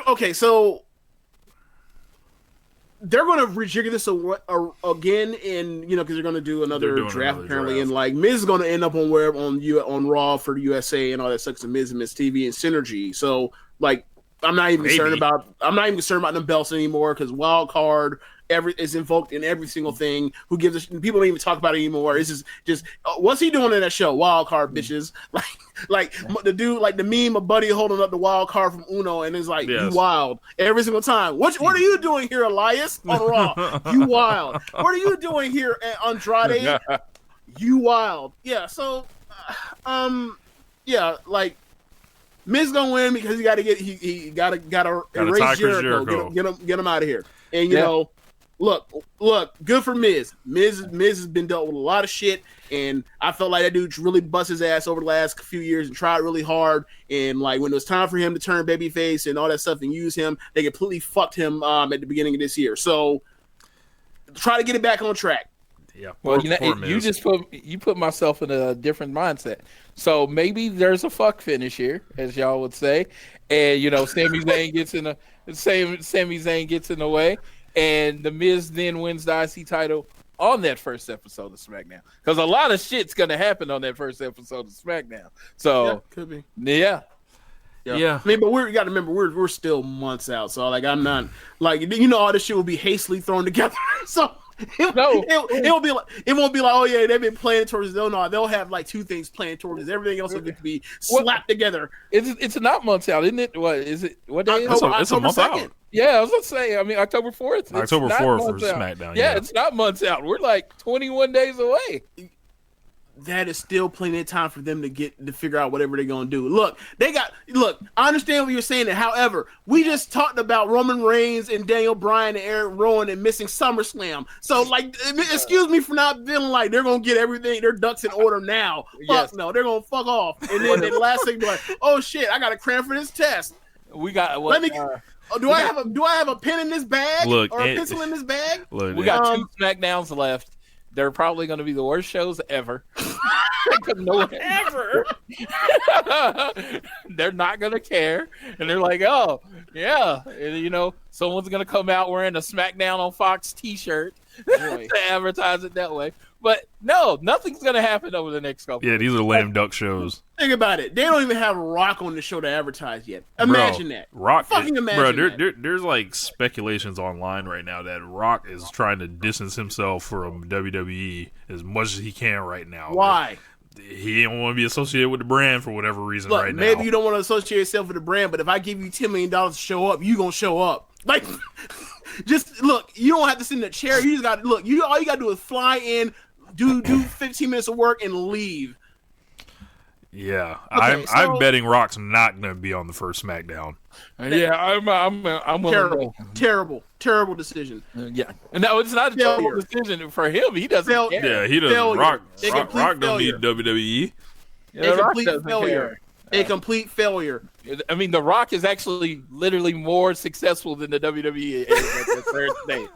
S7: Okay, so they're going to rejigger this again, in because they're going to do another draft apparently, and like Miz is going to end up on Raw for the USA and all that sucks. Miz and Miz TV and Synergy. So like, I'm not even concerned about them belts anymore because Wild Card is invoked in every single thing. Who gives a people don't even talk about it anymore. It's just what's he doing in that show? Wild Card bitches. Like the dude, like the meme of Buddy holding up the wild card from Uno and it's like, you wild every single time. What are you doing here, Elias on Raw? You wild. What are you doing here, Andrade? You wild. Yeah. So, like Miz gonna win because he got to gotta erase Jericho. Get him out of here. And you know. Look, good for Miz. Miz has been dealt with a lot of shit, and I felt like that dude really bust his ass over the last few years and tried really hard. And like when it was time for him to turn babyface and all that stuff and use him, they completely fucked him at the beginning of this year. So try to get it back on track.
S6: Yeah.
S8: Well, you put myself in a different mindset. So maybe there's a fuck finish here, as y'all would say, and Sami Zayn gets in the way. And The Miz then wins the IC title on that first episode of SmackDown. Because a lot of shit's going to happen on that first episode of SmackDown. So,
S7: could be.
S8: Yeah.
S7: I mean, but you got to remember, we're still months out. So, like, I'm not, like, all this shit will be hastily thrown together. So, it won't be like, oh, yeah, they've been playing towards this. No, they'll have, like, two things playing towards this. Everything else will be slapped together.
S8: It's not months out, isn't it? What is it? What day is it?
S6: It's a month 2nd. out.
S8: Yeah, I was going to say, October 4th.
S6: October 4th for SmackDown.
S8: Yeah, it's not months out. We're like 21 days away.
S7: That is still plenty of time for them to figure out whatever they're going to do. Look, I understand what you're saying. However, we just talked about Roman Reigns and Daniel Bryan and Eric Rowan and missing SummerSlam. So, like, excuse me for not feeling like they're going to get everything, their ducks in order now. Fuck no, they're going to fuck off. And then the last thing, like, oh shit, I got to cram for this test.
S8: We got
S7: what? Do I have a pen in this bag or a pencil in this bag?
S8: We got 2 SmackDowns left. They're probably going to be the worst shows ever. Ever. They're not going to care. And they're like, oh, yeah. And, someone's going to come out wearing a SmackDown on Fox t-shirt to advertise it that way. But no, nothing's going to happen over the next couple.
S6: Yeah, these are lame duck shows.
S7: Think about it. They don't even have Rock on the show to advertise yet. Imagine that.
S6: Rock,
S7: imagine that.
S6: There's like speculations online right now that Rock is trying to distance himself from WWE as much as he can right now.
S7: Why?
S6: He don't want to be associated with the brand for whatever reason right now.
S7: Maybe you don't want to associate yourself with the brand, but if I give you $10 million to show up, you gonna show up. Like, just look. You don't have to sit in a chair. You just got to look. All you got to do is fly in, do 15 minutes of work, and leave.
S6: Yeah, okay, I'm betting Rock's not going to be on the first SmackDown.
S8: Yeah, I'm
S7: terrible decision.
S8: Yeah, no, it's not a terrible decision for him. He doesn't care.
S6: Yeah, he doesn't. Rock don't need WWE.
S8: Yeah,
S7: A complete failure.
S8: I mean, The Rock is actually literally more successful than the WWE is at the third state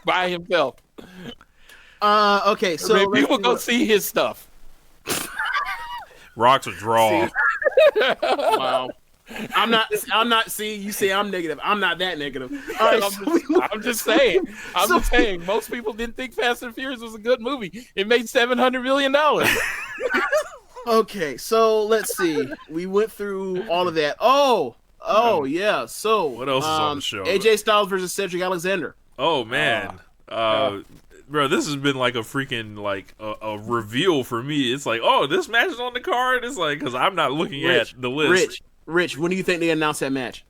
S8: by himself.
S7: Okay, so
S8: Man, people go see his stuff.
S6: Rock's a draw.
S7: Wow. I'm not. See, you say I'm negative. I'm not that negative. All right,
S8: I'm just saying. Just saying. Most people didn't think Fast and Furious was a good movie. It made $700 million.
S7: Okay, so let's see. We went through all of that. Oh, yeah. So
S6: what else is on the show?
S7: AJ Styles versus Cedric Alexander.
S6: Oh man, bro, this has been like a freaking a reveal for me. It's like, oh, this match is on the card. It's like, because I'm not looking at the list.
S7: Rich, when do you think they announced that match?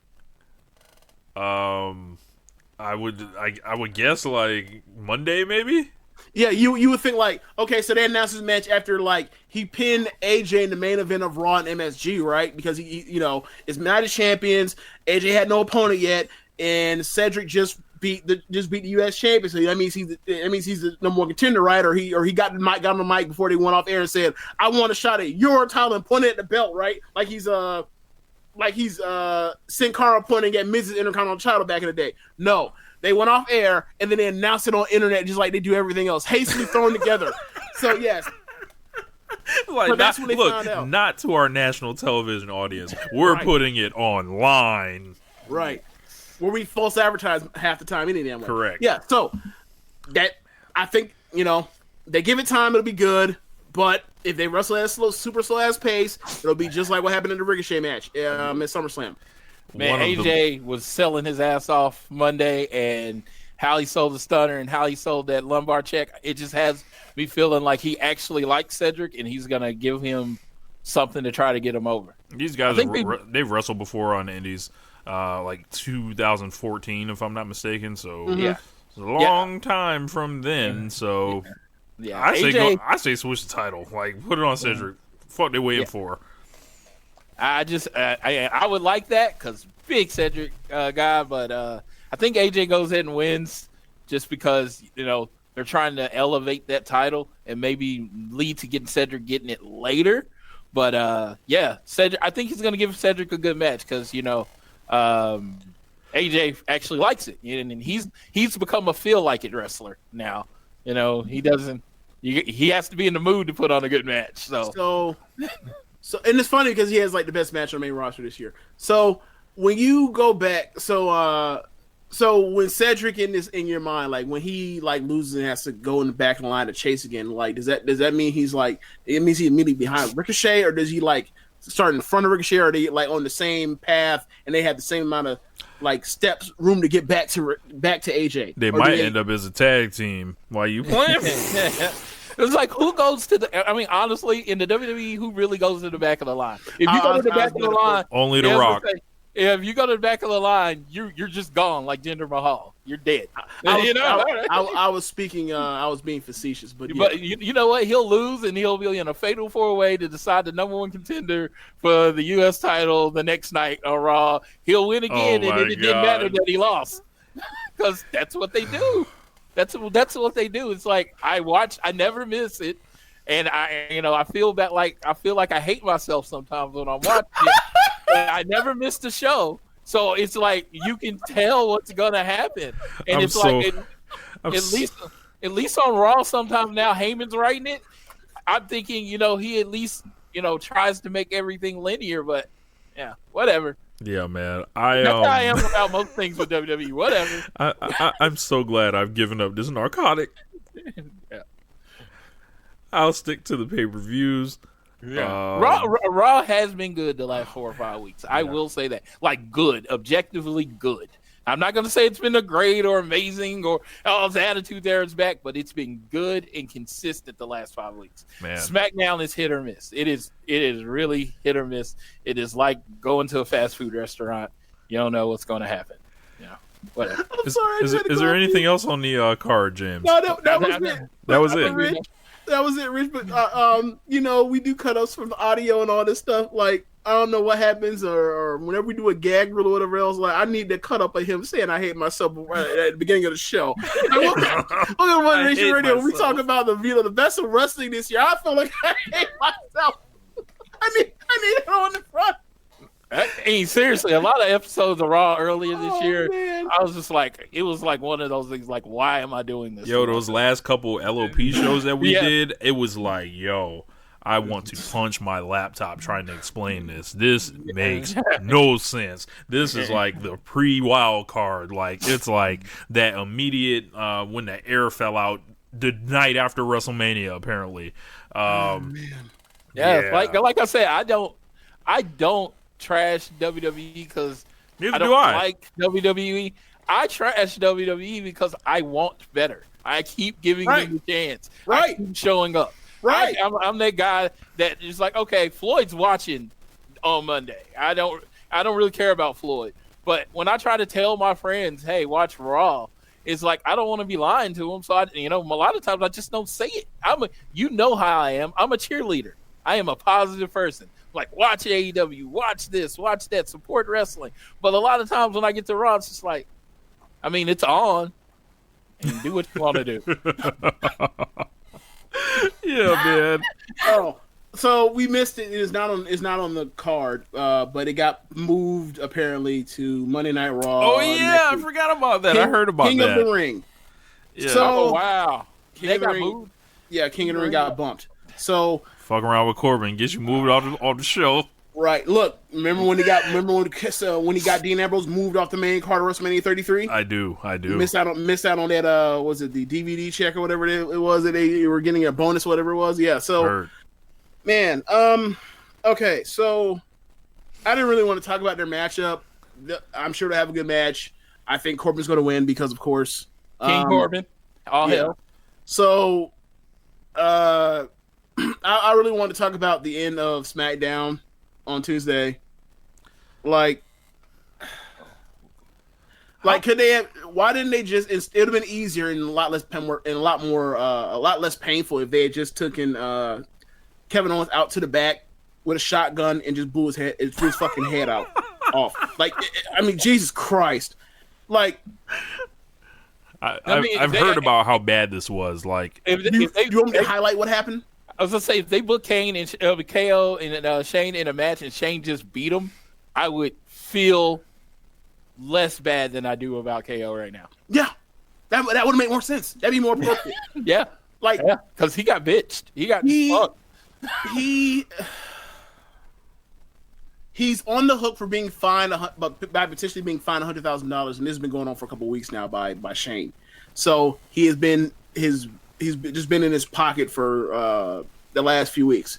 S6: I would guess like Monday, maybe.
S7: Yeah, you would think like, okay, so they announced this match after like he pinned AJ in the main event of Raw and MSG, right? Because he it's Night of Champions. AJ had no opponent yet, and Cedric just beat the U.S. champion. So that means he's the number one contender, right? Or he got on the mic before they went off air and said, "I want a shot at your title," and pointed at the belt, right? Like he's Sin Cara pointing at Mrs. Intercontinental title back in the day. No. They went off air, and then they announced it on internet just like they do everything else, hastily thrown together. So, yes.
S6: But
S7: that's when they found out.
S6: Not to our national television audience. We're putting it online.
S7: Right. Where we false advertise half the time any damn way.
S6: Correct.
S7: Yeah, so that I think, they give it time, it'll be good. But if they wrestle at a super slow-ass pace, it'll be just like what happened in the Ricochet match at SummerSlam.
S8: Man, AJ was selling his ass off Monday, and how he sold the stunner and how he sold that lumbar check, it just has me feeling like he actually likes Cedric, and he's going to give him something to try to get him over.
S6: These guys, they've wrestled before on the Indies, like 2014, if I'm not mistaken. So
S8: yeah,
S6: it's a long time from then. So
S8: yeah,
S6: I say switch the title, like put it on Cedric. Fuck they waiting for.
S8: I just I would like that because big Cedric guy, but I think AJ goes ahead and wins just because they're trying to elevate that title and maybe lead to Cedric getting it later. But yeah, Cedric. I think he's going to give Cedric a good match because AJ actually likes it, and he's become a feel like it wrestler now. He doesn't. He has to be in the mood to put on a good match. So and it's funny because he has like the best match on the main roster this year. So when you go back, so when Cedric in your mind, like when he like loses and has to go in the back of the line to chase again, like does that mean he's like it means he immediately behind Ricochet, or does he like start in front of Ricochet, or are they like on the same path and they have the same amount of like steps room to get back to AJ?
S6: They might end up as a tag team. Why you playing?
S8: It's like, who goes to the... I mean, honestly, in the WWE, who really goes to the back of the line? If you go to the back of the line...
S6: Only The Rock.
S8: If you go to the back of the line, you're just gone like Jinder Mahal. You're dead.
S7: I was speaking... I was being facetious, but... Yeah.
S8: But you know what? He'll lose, and he'll be in a fatal four-way to decide the number one contender for the U.S. title the next night on Raw. He'll win again, and it didn't matter that he lost. Because that's what they do. That's what they do. It's like I never miss it, and I feel like I hate myself sometimes when I'm watching it. I never miss the show, so it's like you can tell what's gonna happen, and at least on Raw sometimes now Heyman's writing it. I'm thinking he at least tries to make everything linear, but yeah, whatever.
S6: Yeah, man.
S8: That's how I am about most things with WWE. Whatever.
S6: I'm so glad I've given up this narcotic.
S8: Yeah.
S6: I'll stick to the pay-per-views.
S8: Yeah. Raw has been good the last 4 or 5 weeks. I will say that. Like, good. Objectively good. I'm not going to say it's been a great or amazing or his attitude there is back, but it's been good and consistent the last 5 weeks.
S6: Man.
S8: SmackDown is hit or miss. It is really hit or miss. It is like going to a fast food restaurant. You don't know what's going to happen. Whatever.
S6: I'm sorry. Is there anything else on the card, James?
S7: No, that was it.
S6: That was it.
S7: Rich, that was it, Rich. But we do cut-offs from the audio and all this stuff. Like, I don't know what happens, or whenever we do a gag reel or whatever else, like I need to cut up of him saying I hate myself right at the beginning of the show. Look at One Nation Radio. We talk about the best of wrestling this year. I feel like I hate myself. I need it on the front.
S8: Seriously, a lot of episodes of Raw earlier this year,
S7: man.
S8: I was just like, it was like one of those things, like, why am I doing this?
S6: Yo, those last couple LOP shows that we did, it was like, yo, I want to punch my laptop trying to explain this. This makes no sense. This is like the pre-wild card. Like, it's like that immediate when the air fell out the night after WrestleMania, apparently.
S8: Yeah, like I said, I don't trash WWE because I don't like WWE. I trash WWE because I want better. I keep giving them a chance. I keep showing up. Right. I'm that guy that is like, okay, Floyd's watching on Monday. I don't really care about Floyd. But when I try to tell my friends, hey, watch Raw, it's like I don't want to be lying to them. So a lot of times I just don't say it. You know how I am. I'm a cheerleader. I am a positive person. Like, watch AEW, watch this, watch that, support wrestling. But a lot of times when I get to Raw, it's just like, I mean, it's on. And do what you want to do.
S6: Yeah, man.
S7: Oh, so we missed it. It's not on the card, but it got moved apparently to Monday Night Raw.
S6: Oh yeah, I forgot about that. I heard about
S7: King
S6: that.
S7: of the Ring.
S6: Yeah.
S7: So,
S8: wow.
S7: King of the Ring moved? Yeah, King of the Ring got bumped. So
S6: fuck around with Corbin, get you moved off the show.
S7: Right. Look, remember when he got Dean Ambrose moved off the main card of WrestleMania 33?
S6: I do.
S7: Missed out on that. Was it the DVD check or whatever it was that they were getting a bonus, whatever it was? Yeah. So, man. Okay. So, I didn't really want to talk about their matchup. I'm sure they'll have a good match. I think Corbin's going to win because, of course,
S8: King Corbin. All hell.
S7: So, I really want to talk about the end of SmackDown on Tuesday. Like could they have, why didn't they just, it would have been easier and a lot less painful if they had just taken Kevin Owens out to the back with a shotgun and just blew his fucking head out off. Like, I mean, Jesus Christ. Like,
S6: I've heard about how bad this was. Like,
S7: you want me to highlight what happened?
S8: I was gonna say, if they book Kane and KO and Shane in a match, and Shane just beat him, I would feel less bad than I do about KO right now.
S7: Yeah, that would make more sense. That'd be more appropriate.
S8: Yeah,
S7: like,
S8: because he got bitched. He got fucked. He's on the hook for being fined, but by potentially being fined $100,000, and this has been going on for a couple of weeks now by Shane. So he has been he's just been in his pocket for the last few weeks.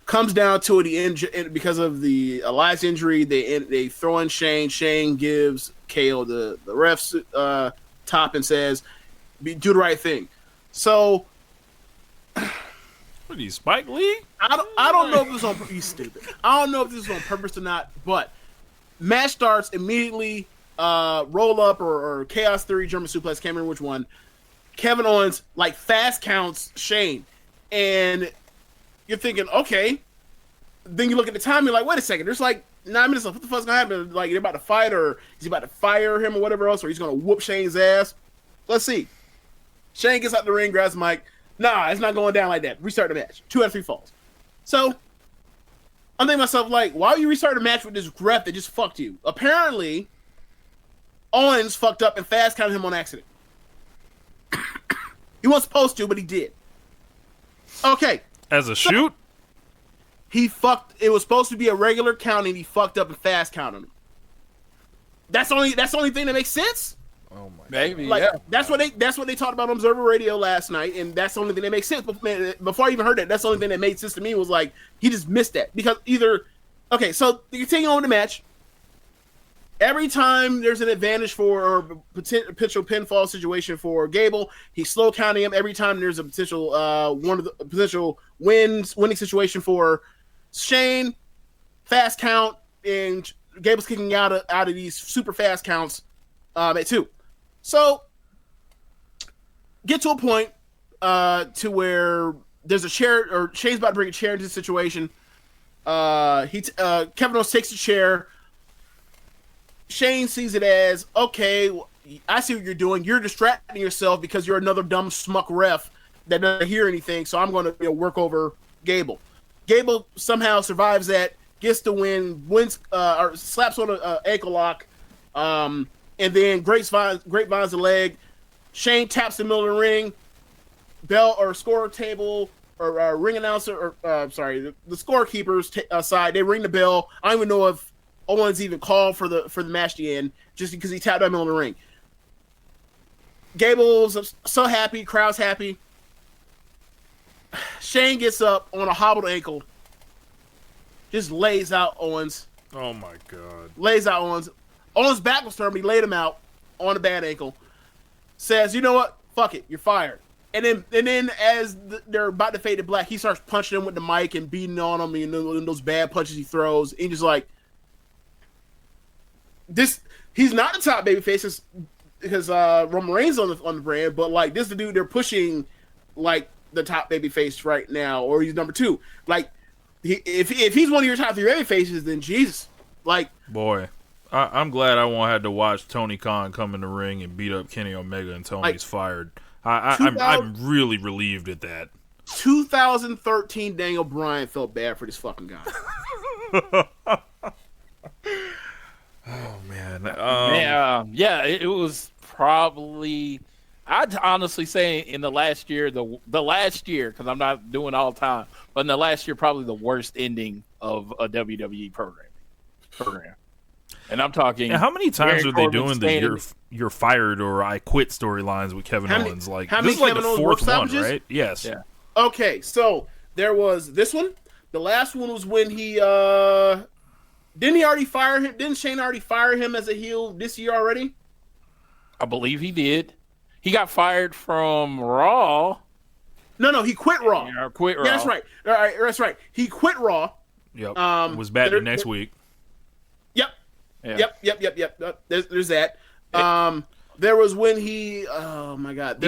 S8: Comes down to it, because of the Elias injury, they throw in Shane. Shane gives KO the ref's top and says, do the right thing. So,
S6: what are you, Spike Lee?
S7: I don't know if this was on he's stupid. I don't know if this was on purpose or not, but match starts immediately, roll up or Chaos Theory, German Suplex, can't remember which one. Kevin Owens like fast counts Shane, and you're thinking, okay. Then you look at the time, you're like, wait a second, there's like 9 minutes left. What the fuck's gonna happen? Like, they're about to fight, or is he about to fire him or whatever else, or he's gonna whoop Shane's ass? Let's see. Shane gets out the ring, grabs the mic. Nah, it's not going down like that. Restart the match. 2 out of 3 falls. So I'm thinking to myself, like, why would you restart a match with this ref that just fucked you? Apparently, Owens fucked up and fast counted him on accident. He wasn't supposed to, but he did. Okay.
S6: As a shoot?
S7: He fucked. It was supposed to be a regular count, and he fucked up and fast counted him. That's the only thing that makes sense.
S6: Oh my!
S8: Maybe,
S7: like,
S8: yeah.
S7: That's what they talked about on Observer Radio last night, and that's the only thing that makes sense. Before I even heard that, that's the only thing that made sense to me was like he just missed that because either. Okay, so you continue on with the match. Every time there's an advantage for or potential pinfall situation for Gable, he's slow counting him. Every time there's a potential winning situation for Shane, fast count, and Gable's kicking out of these super fast counts at 2. So get to a point to where there's a chair, or Shane's about to bring a chair into the situation. Kevin Owens takes the chair. Shane sees it as, okay, I see what you're doing. You're distracting yourself because you're another dumb smuck ref that doesn't hear anything, so I'm going to work over Gable. Gable somehow survives that, gets the win, wins or slaps on an ankle lock, and then grapevines the leg. Shane taps the middle of the ring, bell or score table or ring announcer or the scorekeepers side. They ring the bell. I don't even know if Owens even called for the match to end just because he tapped that middle of the ring. Gable's so happy, crowd's happy. Shane gets up on a hobbled ankle, just lays out Owens.
S6: Oh my God!
S7: Lays out Owens. Owens' back was turned, but he laid him out on a bad ankle. Says, "You know what? Fuck it, you're fired." And then as they're about to fade to black, he starts punching him with the mic and beating on him, and those bad punches he throws. And he's just like, this. He's not the top babyface because Roman Reigns on the brand, but like this is the dude they're pushing, like the top babyface right now, or he's number 2. Like, if he's one of your top 3 babyfaces, then Jesus, like,
S6: boy. I'm glad I won't have to watch Tony Khan come in the ring and beat up Kenny Omega until he's fired. I'm really relieved at that.
S7: 2013 Daniel Bryan felt bad for this fucking guy.
S6: Oh man,
S8: it was probably. I'd honestly say in the last year, the last year, because I'm not doing all time, but in the last year, probably the worst ending of a WWE program. And I'm talking.
S6: And how many times are they doing the you're fired or I quit storylines with Kevin Owens? Like, this is like the 4th one, right? Yes.
S7: Yeah. Okay, so there was this one. The last one was when he didn't he already fire him? Didn't Shane already fire him as a heel this year already?
S8: I believe he did. He got fired from Raw.
S7: No, he quit Raw.
S8: Yeah, quit Raw.
S7: Yeah, that's right. All right, that's right. He quit Raw.
S6: Yep. Was back the next week.
S7: Yep.
S8: Yeah.
S7: Yep. There's that. There was when he. Oh my God.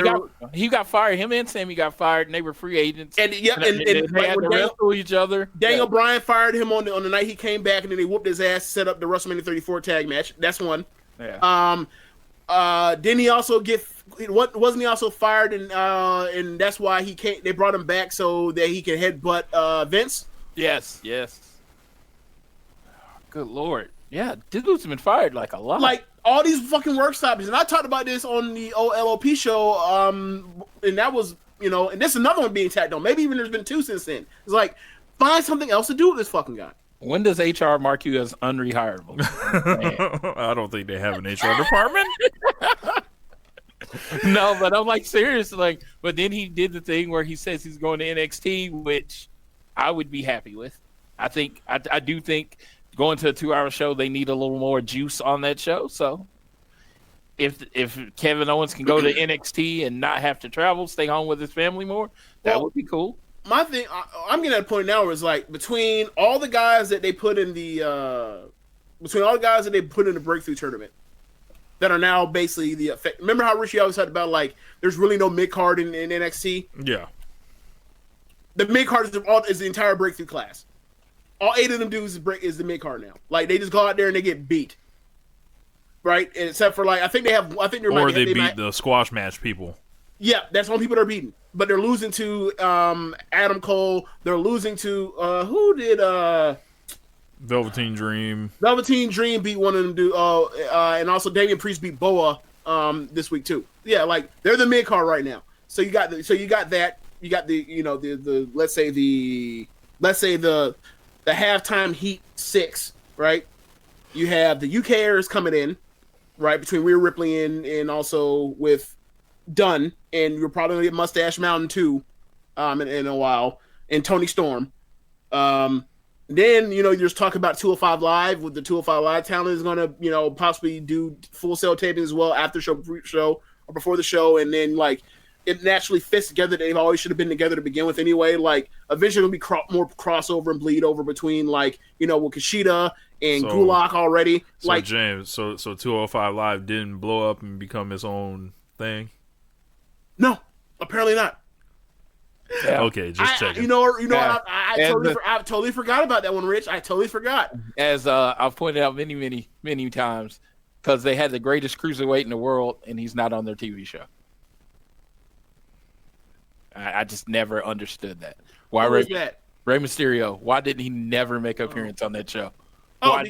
S8: He got fired. Him and Sammy got fired, and they were free agents.
S7: And
S8: they had to wrestle each other.
S7: Daniel Bryan fired him on the night he came back, and then they whooped his ass, set up the WrestleMania 34 tag match. That's one.
S8: Yeah.
S7: Didn't he also get? Wasn't he also fired? And that's why he can't. They brought him back so that he can headbutt Vince.
S8: Yes. Good Lord. Yeah, this dude's been fired like a lot.
S7: Like all these fucking work stoppers, and I talked about this on the OLOP show. And that was, and this is another one being tacked on. Maybe even there's been 2 since then. It's like, find something else to do with this fucking guy.
S8: When does HR mark you as unrehirable?
S6: I don't think they have an HR department.
S8: No, but I'm like serious. Like, but then he did the thing where he says he's going to NXT, which I would be happy with. I do think going to a 2-hour show, they need a little more juice on that show. So if Kevin Owens can go to NXT and not have to travel, stay home with his family more, that would be cool.
S7: My thing, I'm getting at a point now where it's like between all the guys that they put in the breakthrough tournament that are now basically the effect. Remember how Richie always talked about like there's really no mid card in NXT?
S6: Yeah.
S7: The mid card is the entire breakthrough class. All 8 of them dudes is the mid card now. Like they just go out there and they get beat, right? And except for like I think they're
S6: they beat the squash match people.
S7: Yeah, that's all people that are beating. But they're losing to Adam Cole. They're losing to who did
S6: Velveteen Dream.
S7: Velveteen Dream beat one of them dudes. And also Damian Priest beat Boa this week too. Yeah, like they're the mid card right now. So you got that. You got the let's say the halftime Heat 6, right? You have the UKers coming in, right, between Rhea Ripley and also with Dunn, and you're probably gonna get Mustache Mountain too, in a while, and Tony Storm. Then you just talk about 205 Live with the 205 Live talent is gonna possibly do Full Sail taping as well after show or before the show, and then like it naturally fits together. They always should have been together to begin with anyway. Like eventually it'll be more crossover and bleed over between like with Kushida and Gulak already.
S6: So like James, so 205 Live didn't blow up and become its own thing.
S7: No, apparently not.
S6: Yeah. Okay, just checking.
S7: I totally forgot about that one, Rich. I totally forgot.
S8: As I've pointed out many, many, many times, because they had the greatest cruiserweight in the world, and he's not on their TV show. I just never understood that.
S7: Why was that?
S8: Rey Mysterio. Why didn't he never make an appearance on that show?
S7: Oh,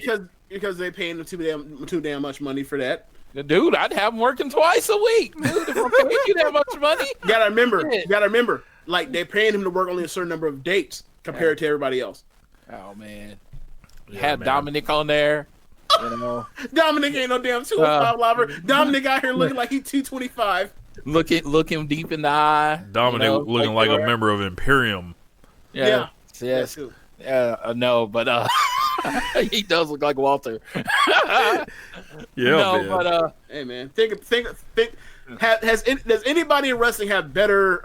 S7: because they paying him too damn much money for that.
S8: Dude, I'd have him working twice a week. Dude, if I'm paying you that much money.
S7: You gotta remember, like they're paying him to work only a certain number of dates compared to everybody else.
S8: Oh man. Had Dominic on there. You know.
S7: Dominic ain't no damn 205 lover. Dominic out here looking like he's 225.
S8: Look him deep in the eye.
S6: Dominic looking like a member of Imperium.
S8: Yeah. Yes. No, but he does look like Walter.
S6: Man.
S8: But
S7: hey man, think. Does anybody in wrestling have a better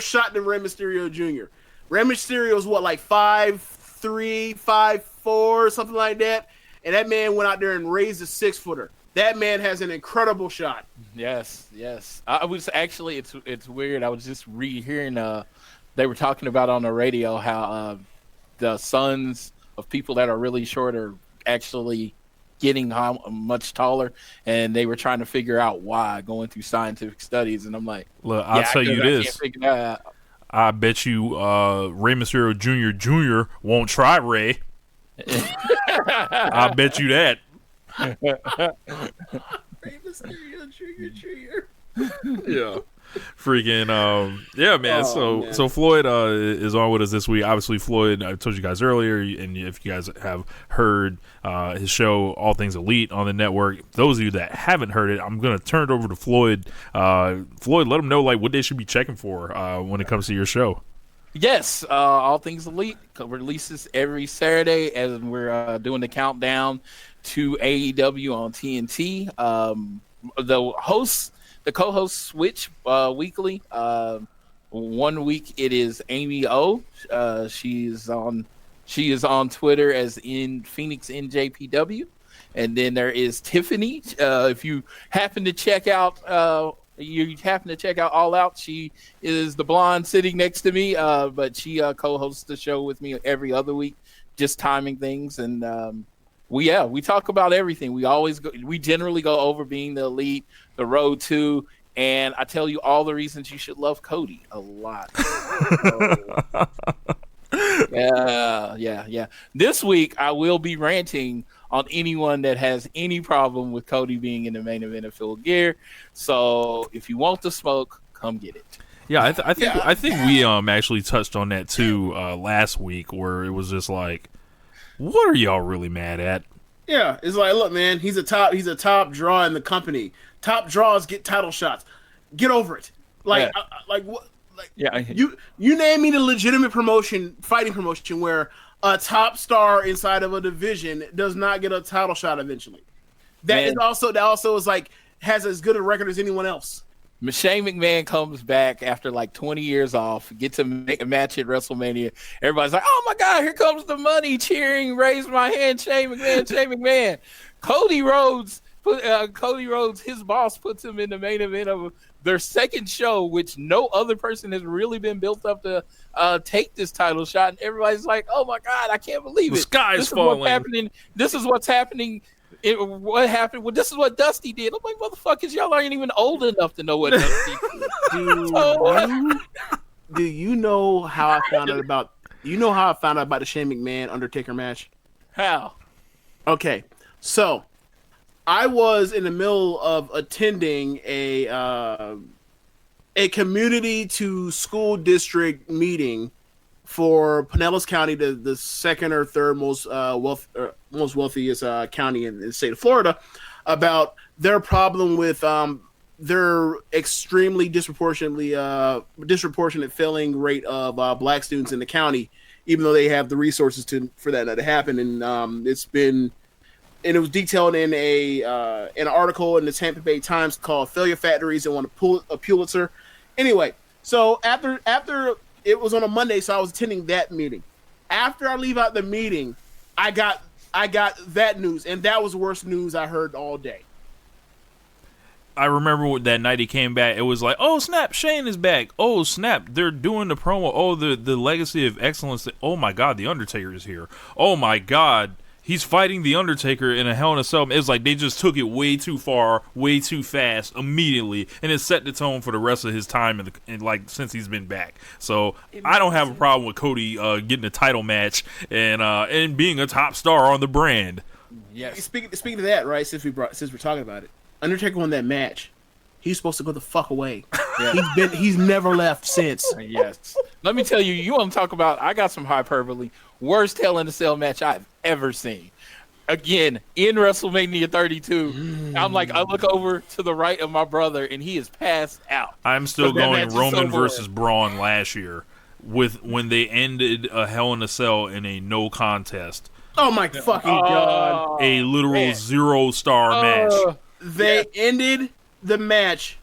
S7: shot than Rey Mysterio Jr.? Rey Mysterio is what, like 5'3", 5'4", something like that, and that man went out there and raised a 6-footer. That man has an incredible shot.
S8: Yes. I was actually, it's weird. I was just hearing they were talking about on the radio how the sons of people that are really short are actually getting much taller, and they were trying to figure out why, going through scientific studies. And I'm like,
S6: look, I'll tell you this. I bet you Rey Mysterio Jr. won't try Rey. I bet you that.
S7: Rey Mysterio Jr.
S6: Yeah. Freaking man.
S7: Man.
S6: So Floyd is on with us this week. Obviously, Floyd, I told you guys earlier, and if you guys have heard his show All Things Elite on the network, those of you that haven't heard it, I'm gonna turn it over to Floyd. Floyd, let them know like what they should be checking for when it comes to your show.
S8: Yes, All Things Elite releases every Saturday as we're doing the countdown to AEW on TNT. The co-hosts switch weekly. 1 week it is Amy O. She is on Twitter as in Phoenix NJPW, and then there is Tiffany. If you happen to check out All Out, she is the blonde sitting next to me. But she co-hosts the show with me every other week, just timing things. And we talk about everything. We generally go over being the elite, the road to, and I tell you all the reasons you should love Cody a lot. Yeah. This week I will be ranting on anyone that has any problem with Cody being in the main event of Full Gear. So if you want the smoke, come get it.
S6: Yeah, I think we actually touched on that too last week, where it was just like, what are y'all really mad at?
S7: Yeah, it's like, look, man, he's a top draw in the company. Top draws get title shots. Get over it. Like, what? Like, you name me the legitimate fighting promotion where a top star inside of a division does not get a title shot eventually. That also is like has as good a record as anyone else.
S8: Shane McMahon comes back after like 20 years off, gets a match at WrestleMania. Everybody's like, oh my God, here comes the money, cheering, raise my hand, Shane McMahon. Cody Rhodes, his boss puts him in the main event of their second show, which no other person has really been built up to take this title shot. And everybody's like, oh my God, I can't believe it.
S6: The sky is falling.
S8: This is what's happening. What happened? Well, this is what Dusty did. I'm like, motherfuckers, y'all aren't even old enough to know what Dusty did.
S7: Do you know how I found out about? You know how I found out about the Shane McMahon Undertaker match?
S8: How?
S7: Okay, so I was in the middle of attending a community to school district meeting for Pinellas County, the second or third most wealthiest county in the state of Florida, about their problem with their extremely disproportionate failing rate of black students in the county, even though they have the resources for that to happen. And it was detailed in an article in the Tampa Bay Times called "Failure Factories That Want a Pulitzer." Anyway, so after it was on a Monday, so I was attending that meeting. After I leave out the meeting, I got that news, and that was the worst news I heard all day.
S6: I remember that night he came back. It was like, oh snap, Shane is back. Oh snap, they're doing the promo. Oh, the legacy of excellence. Oh my God, the Undertaker is here. Oh my God, he's fighting the Undertaker in a Hell in a Cell. It was like they just took it way too far, way too fast, immediately, and it set the tone for the rest of his time like since he's been back. So I don't have a problem with Cody getting a title match and being a top star on the brand.
S7: Yes. Speaking of that, right? Since we're talking about it, Undertaker won that match. He's supposed to go the fuck away. Yeah. He's never left since.
S8: Yes. Let me tell you, you want to talk about, I got some hyperbole. Worst Hell in a Cell match I've ever seen. Again, in WrestleMania 32, I'm like, I look over to the right of my brother, and he is passed out.
S6: I'm still going Roman versus Braun last year when they ended a Hell in a Cell in a no contest.
S7: Oh my fucking God.
S6: A literal 0-star match.
S7: They ended the match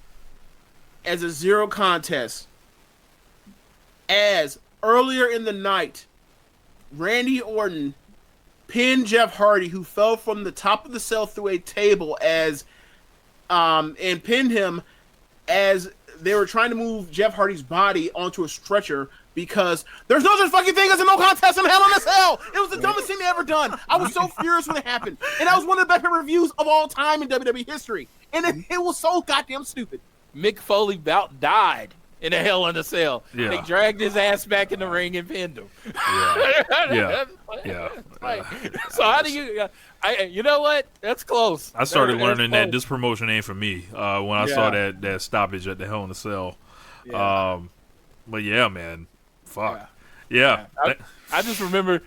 S7: as a 0 contest, as earlier in the night, Randy Orton pinned Jeff Hardy, who fell from the top of the cell through a table and pinned him as they were trying to move Jeff Hardy's body onto a stretcher because there's no such fucking thing as a no contest in Hell in a Cell. It was the dumbest thing they ever done. I was so furious when it happened. And that was one of the best reviews of all time in WWE history. And it was so goddamn stupid.
S8: Mick Foley about died in a Hell in a Cell.
S6: Yeah.
S8: They dragged his ass back in the ring and pinned him.
S6: Yeah.
S8: So how do you? You know what? That's close.
S6: I started learning that this promotion ain't for me when I saw that stoppage at the Hell in a Cell.
S7: Yeah.
S6: But yeah, man, fuck. Yeah.
S8: I just remember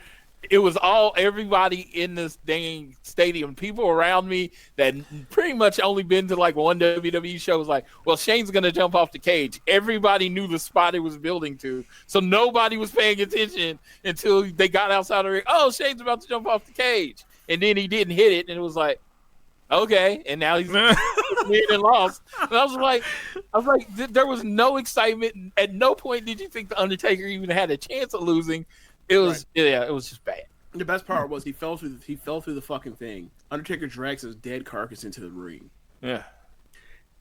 S8: it was everybody in this dang stadium, people around me that pretty much only been to like one WWE show was like, well, Shane's going to jump off the cage. Everybody knew the spot it was building to. So nobody was paying attention until they got outside the ring. Oh, Shane's about to jump off the cage. And then he didn't hit it. And it was like, okay. And now he's and lost. And I was like, there was no excitement. At no point did you think the Undertaker even had a chance of losing. It was it was just bad.
S7: The best part was he fell through the fucking thing. Undertaker drags his dead carcass into the ring.
S8: Yeah.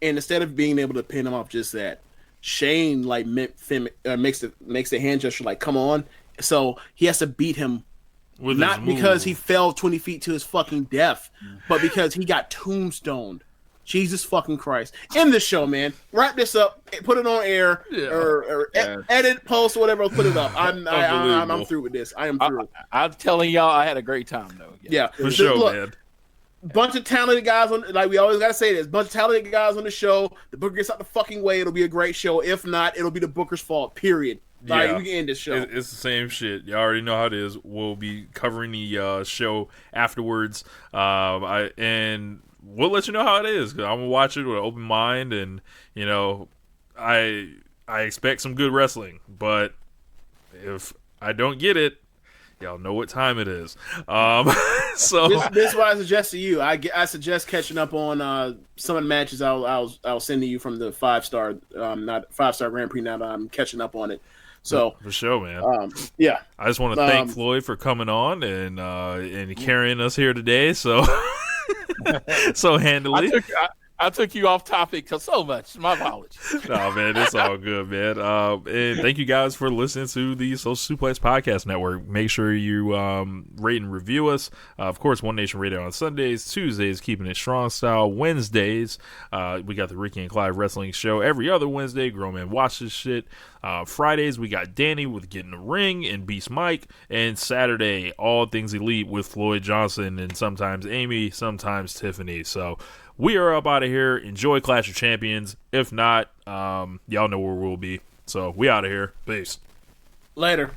S7: And instead of being able to pin him off just that, Shane like makes the hand gesture like come on. So he has to beat him not because he fell 20 feet to his fucking death, but because he got tombstoned. Jesus fucking Christ. End this show, man. Wrap this up. Put it on air or edit, post, whatever. Put it up. I'm through with this. I am through.
S8: I'm telling y'all, I had a great time, though.
S7: Yeah.
S6: For sure, man.
S7: Bunch of talented guys on, like we always got to say this, bunch of talented guys on the show. The Booker gets out the fucking way. It'll be a great show. If not, it'll be the Booker's fault, period. Like, we can end this show.
S6: It's the same shit. You already know how it is. We'll be covering the show afterwards. And we'll let you know how it is. Cause I'm gonna watch it with an open mind, and you know, I expect some good wrestling. But if I don't get it, y'all know what time it is. So
S7: this is what I suggest to you. I suggest catching up on some of the matches I'll send to you from the 5-star not 5-star Grand Prix. Now that I'm catching up on it. So
S6: for sure, man.
S7: I
S6: just want to thank Floyd for coming on and carrying us here today. So so handily.
S8: I took you off topic so much. My apologies.
S6: No, man, it's all good, man. And thank you guys for listening to the Social Suplex Podcast Network. Make sure you rate and review us. Of course, One Nation Radio on Sundays, Tuesdays, Keeping It Strong Style, Wednesdays. We got the Ricky and Clive Wrestling Show every other Wednesday. Grown Man Watch This Shit. Fridays, we got Danny with Get in the Ring and Beast Mike. And Saturday, All Things Elite with Floyd Johnson and sometimes Amy, sometimes Tiffany. So we are up out of here. Enjoy Clash of Champions. If not, y'all know where we'll be. So we out of here. Peace.
S7: Later.